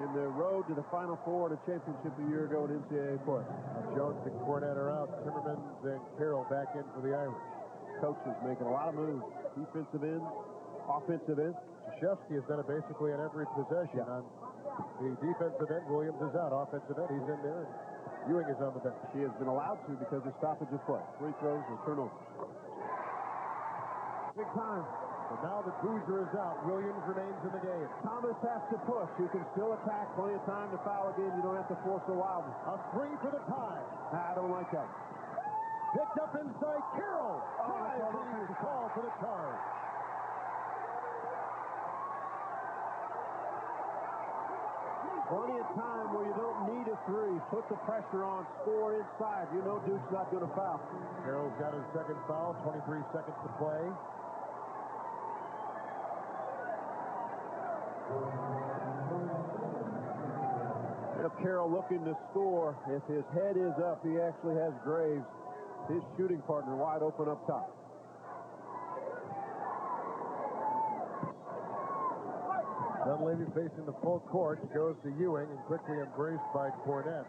in their road to the Final Four at a championship a year ago in NCAA play. Jones and Cornette are out. Timmerman and Carroll back in for the Irish. Coaches making a lot of moves. Defensive end, offensive end. Krzyzewski has done it basically in every possession. On the defensive end, Williams is out. Offensive end, he's in there. And Ewing is on the bench. He has been allowed to because of stoppage of play. Free throws and turnovers. Big time. But now that Boozer is out, Williams remains in the game. Thomas has to push. You can still attack. Plenty of time to foul again. You don't have to force a wild one. A 3 for the tie. I don't like that. Picked up inside. Carroll. He's called for the charge. Plenty of time where you don't need a 3. Put the pressure on. Score inside. You know Duke's not going to foul. Carroll's got his second foul. 23 seconds to play. If Carroll looking to score, if his head is up, he actually has Graves, his shooting partner, wide open up top. Dunleavy facing the full court. Goes to Ewing and quickly embraced by Cornette.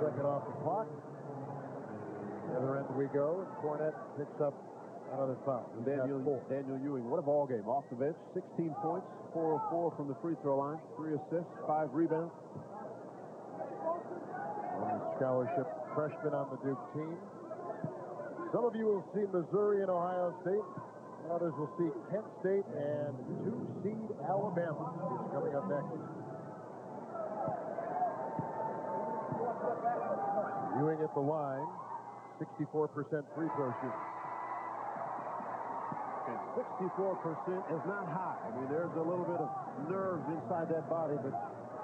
Second off the clock. The other end we go. And Cornette picks up another foul. Daniel Ewing, what a ball game. Off the bench, 16 points, 4 of 4 from the free throw line, 3 assists, 5 rebounds. And scholarship freshman on the Duke team. Some of you will see Missouri and Ohio State. Others will see Kent State and 2-seed Alabama is coming up next. Ewing at the line, 64% free throw shooting. And 64% is not high. I mean, there's a little bit of nerves inside that body, but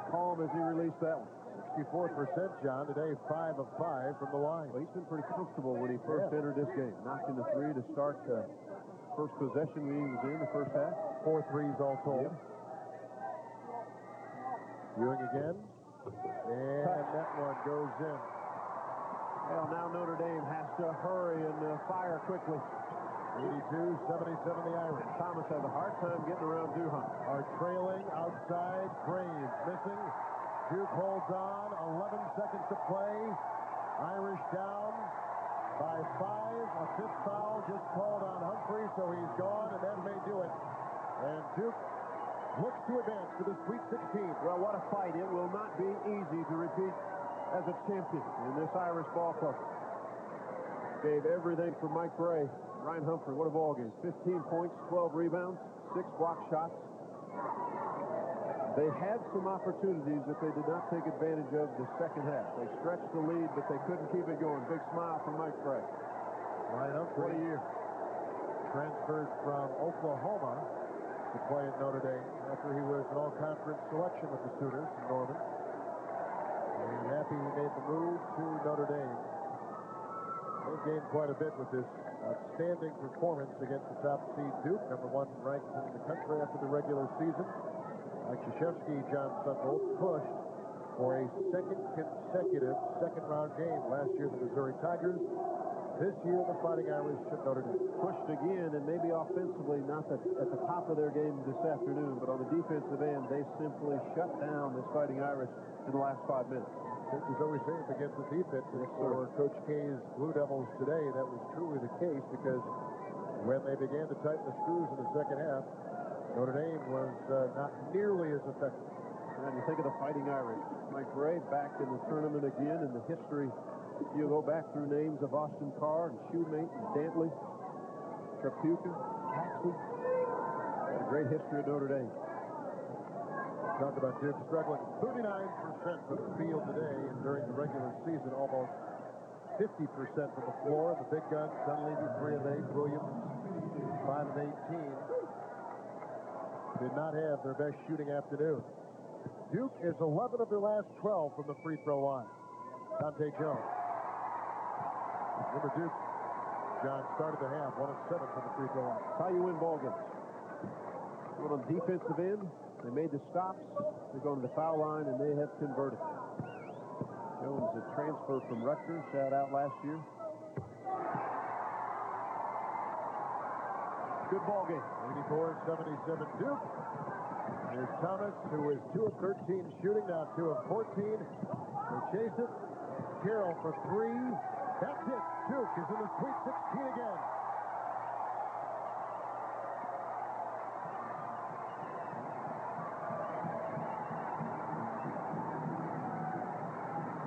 calm as he released that one. 64%, John. Today, 5 of 5 from the line. Well, he's been pretty comfortable when he first entered this game. Knocking the 3 to start the first possession he was in the first half. 4 threes all told. Ewing again. And that one goes in. Well, now Notre Dame has to hurry and fire quickly. 82-77 the Irish. Thomas has a hard time getting around Duhon. Are trailing outside. Graves missing. Duke holds on. 11 seconds to play. Irish down by 5. A 5th foul just called on Humphrey, so he's gone, and that may do it. And Duke looks to advance to the Sweet 16. Well, what a fight. It will not be easy to repeat as a champion in this Irish ball club. Gave everything for Mike Bray. Ryan Humphrey, what a ball game. 15 points, 12 rebounds, 6 block shots. They had some opportunities that they did not take advantage of the second half. They stretched the lead, but they couldn't keep it going. Big smile from Mike Bray. Ryan Humphrey, what a year. Transferred from Oklahoma to play at Notre Dame after he was an all-conference selection with the Sooners in Norman. And happy he made the move to Notre Dame. They gained quite a bit with this outstanding performance against the top seed Duke, number 1 ranked in the country after the regular season. Like Krzyzewski, John Sundvold pushed for a second consecutive second-round game. Last year, the Missouri Tigers. This year, the Fighting Irish at Notre Dame. Pushed again, and maybe offensively, not at the top of their game this afternoon, but on the defensive end, they simply shut down this Fighting Irish in the last 5 minutes. As always say, it begins with defense. And for Coach K's Blue Devils today, that was truly the case, because when they began to tighten the screws in the second half, Notre Dame was not nearly as effective. And you think of the Fighting Irish. Mike Bray back in the tournament again, and the history You go back through names of Austin Carr and Shoemate and Dantley, Trapuka, Paxson. A great history of Notre Dame. Talk about Duke struggling 39% from the field today, and during the regular season, almost 50% from the floor. The big guns, Dunleavy, 3 of 8, Williams, 5 of 18, did not have their best shooting afternoon. Duke is 11 of their last 12 from the free throw line. Dante Jones. Remember Duke, John, started the half 1 of 7 from the free throw line. That's how you win ball games. On the defensive end, they made the stops. They go to the foul line, and they have converted. Jones, a transfer from Rutgers, sat out last year. Good ball game. 84-77 Duke. Here's Thomas, who is 2 of 13 shooting, now 2 of 14. They chase it. Carroll for 3. That's it. Duke is in the Sweet 16 again.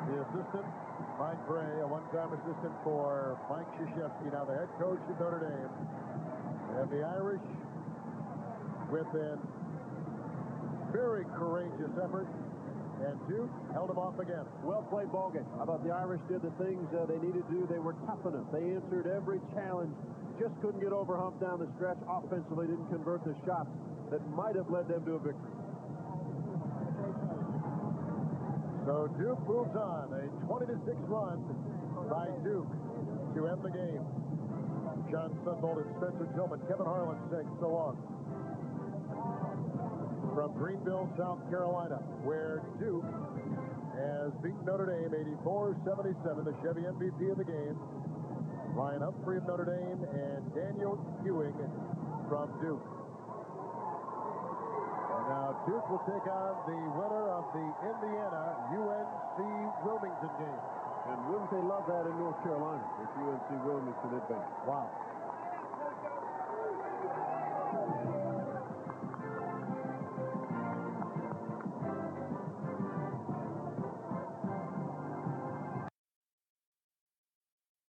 The assistant, Mike Bray, a one-time assistant for Mike Krzyzewski, now the head coach of Notre Dame. We have the Irish with a very courageous effort, and Duke held them off again. Well played ball game. I thought the Irish did the things they needed to do. They were tough enough. They answered every challenge. Just couldn't get over hump down the stretch. Offensively, didn't convert the shots that might have led them to a victory. So Duke moves on. A 20-6 run by Duke to end the game. John Sundvold and Spencer Tillman. Kevin Harlan saying so long. From Greenville, South Carolina, where Duke has beaten Notre Dame 84-77, the Chevy MVP of the game. Ryan Humphrey of Notre Dame and Daniel Ewing from Duke. And now Duke will take on the winner of the Indiana-UNC Wilmington game. And wouldn't they love that in North Carolina if UNC Wilmington advanced? Wow.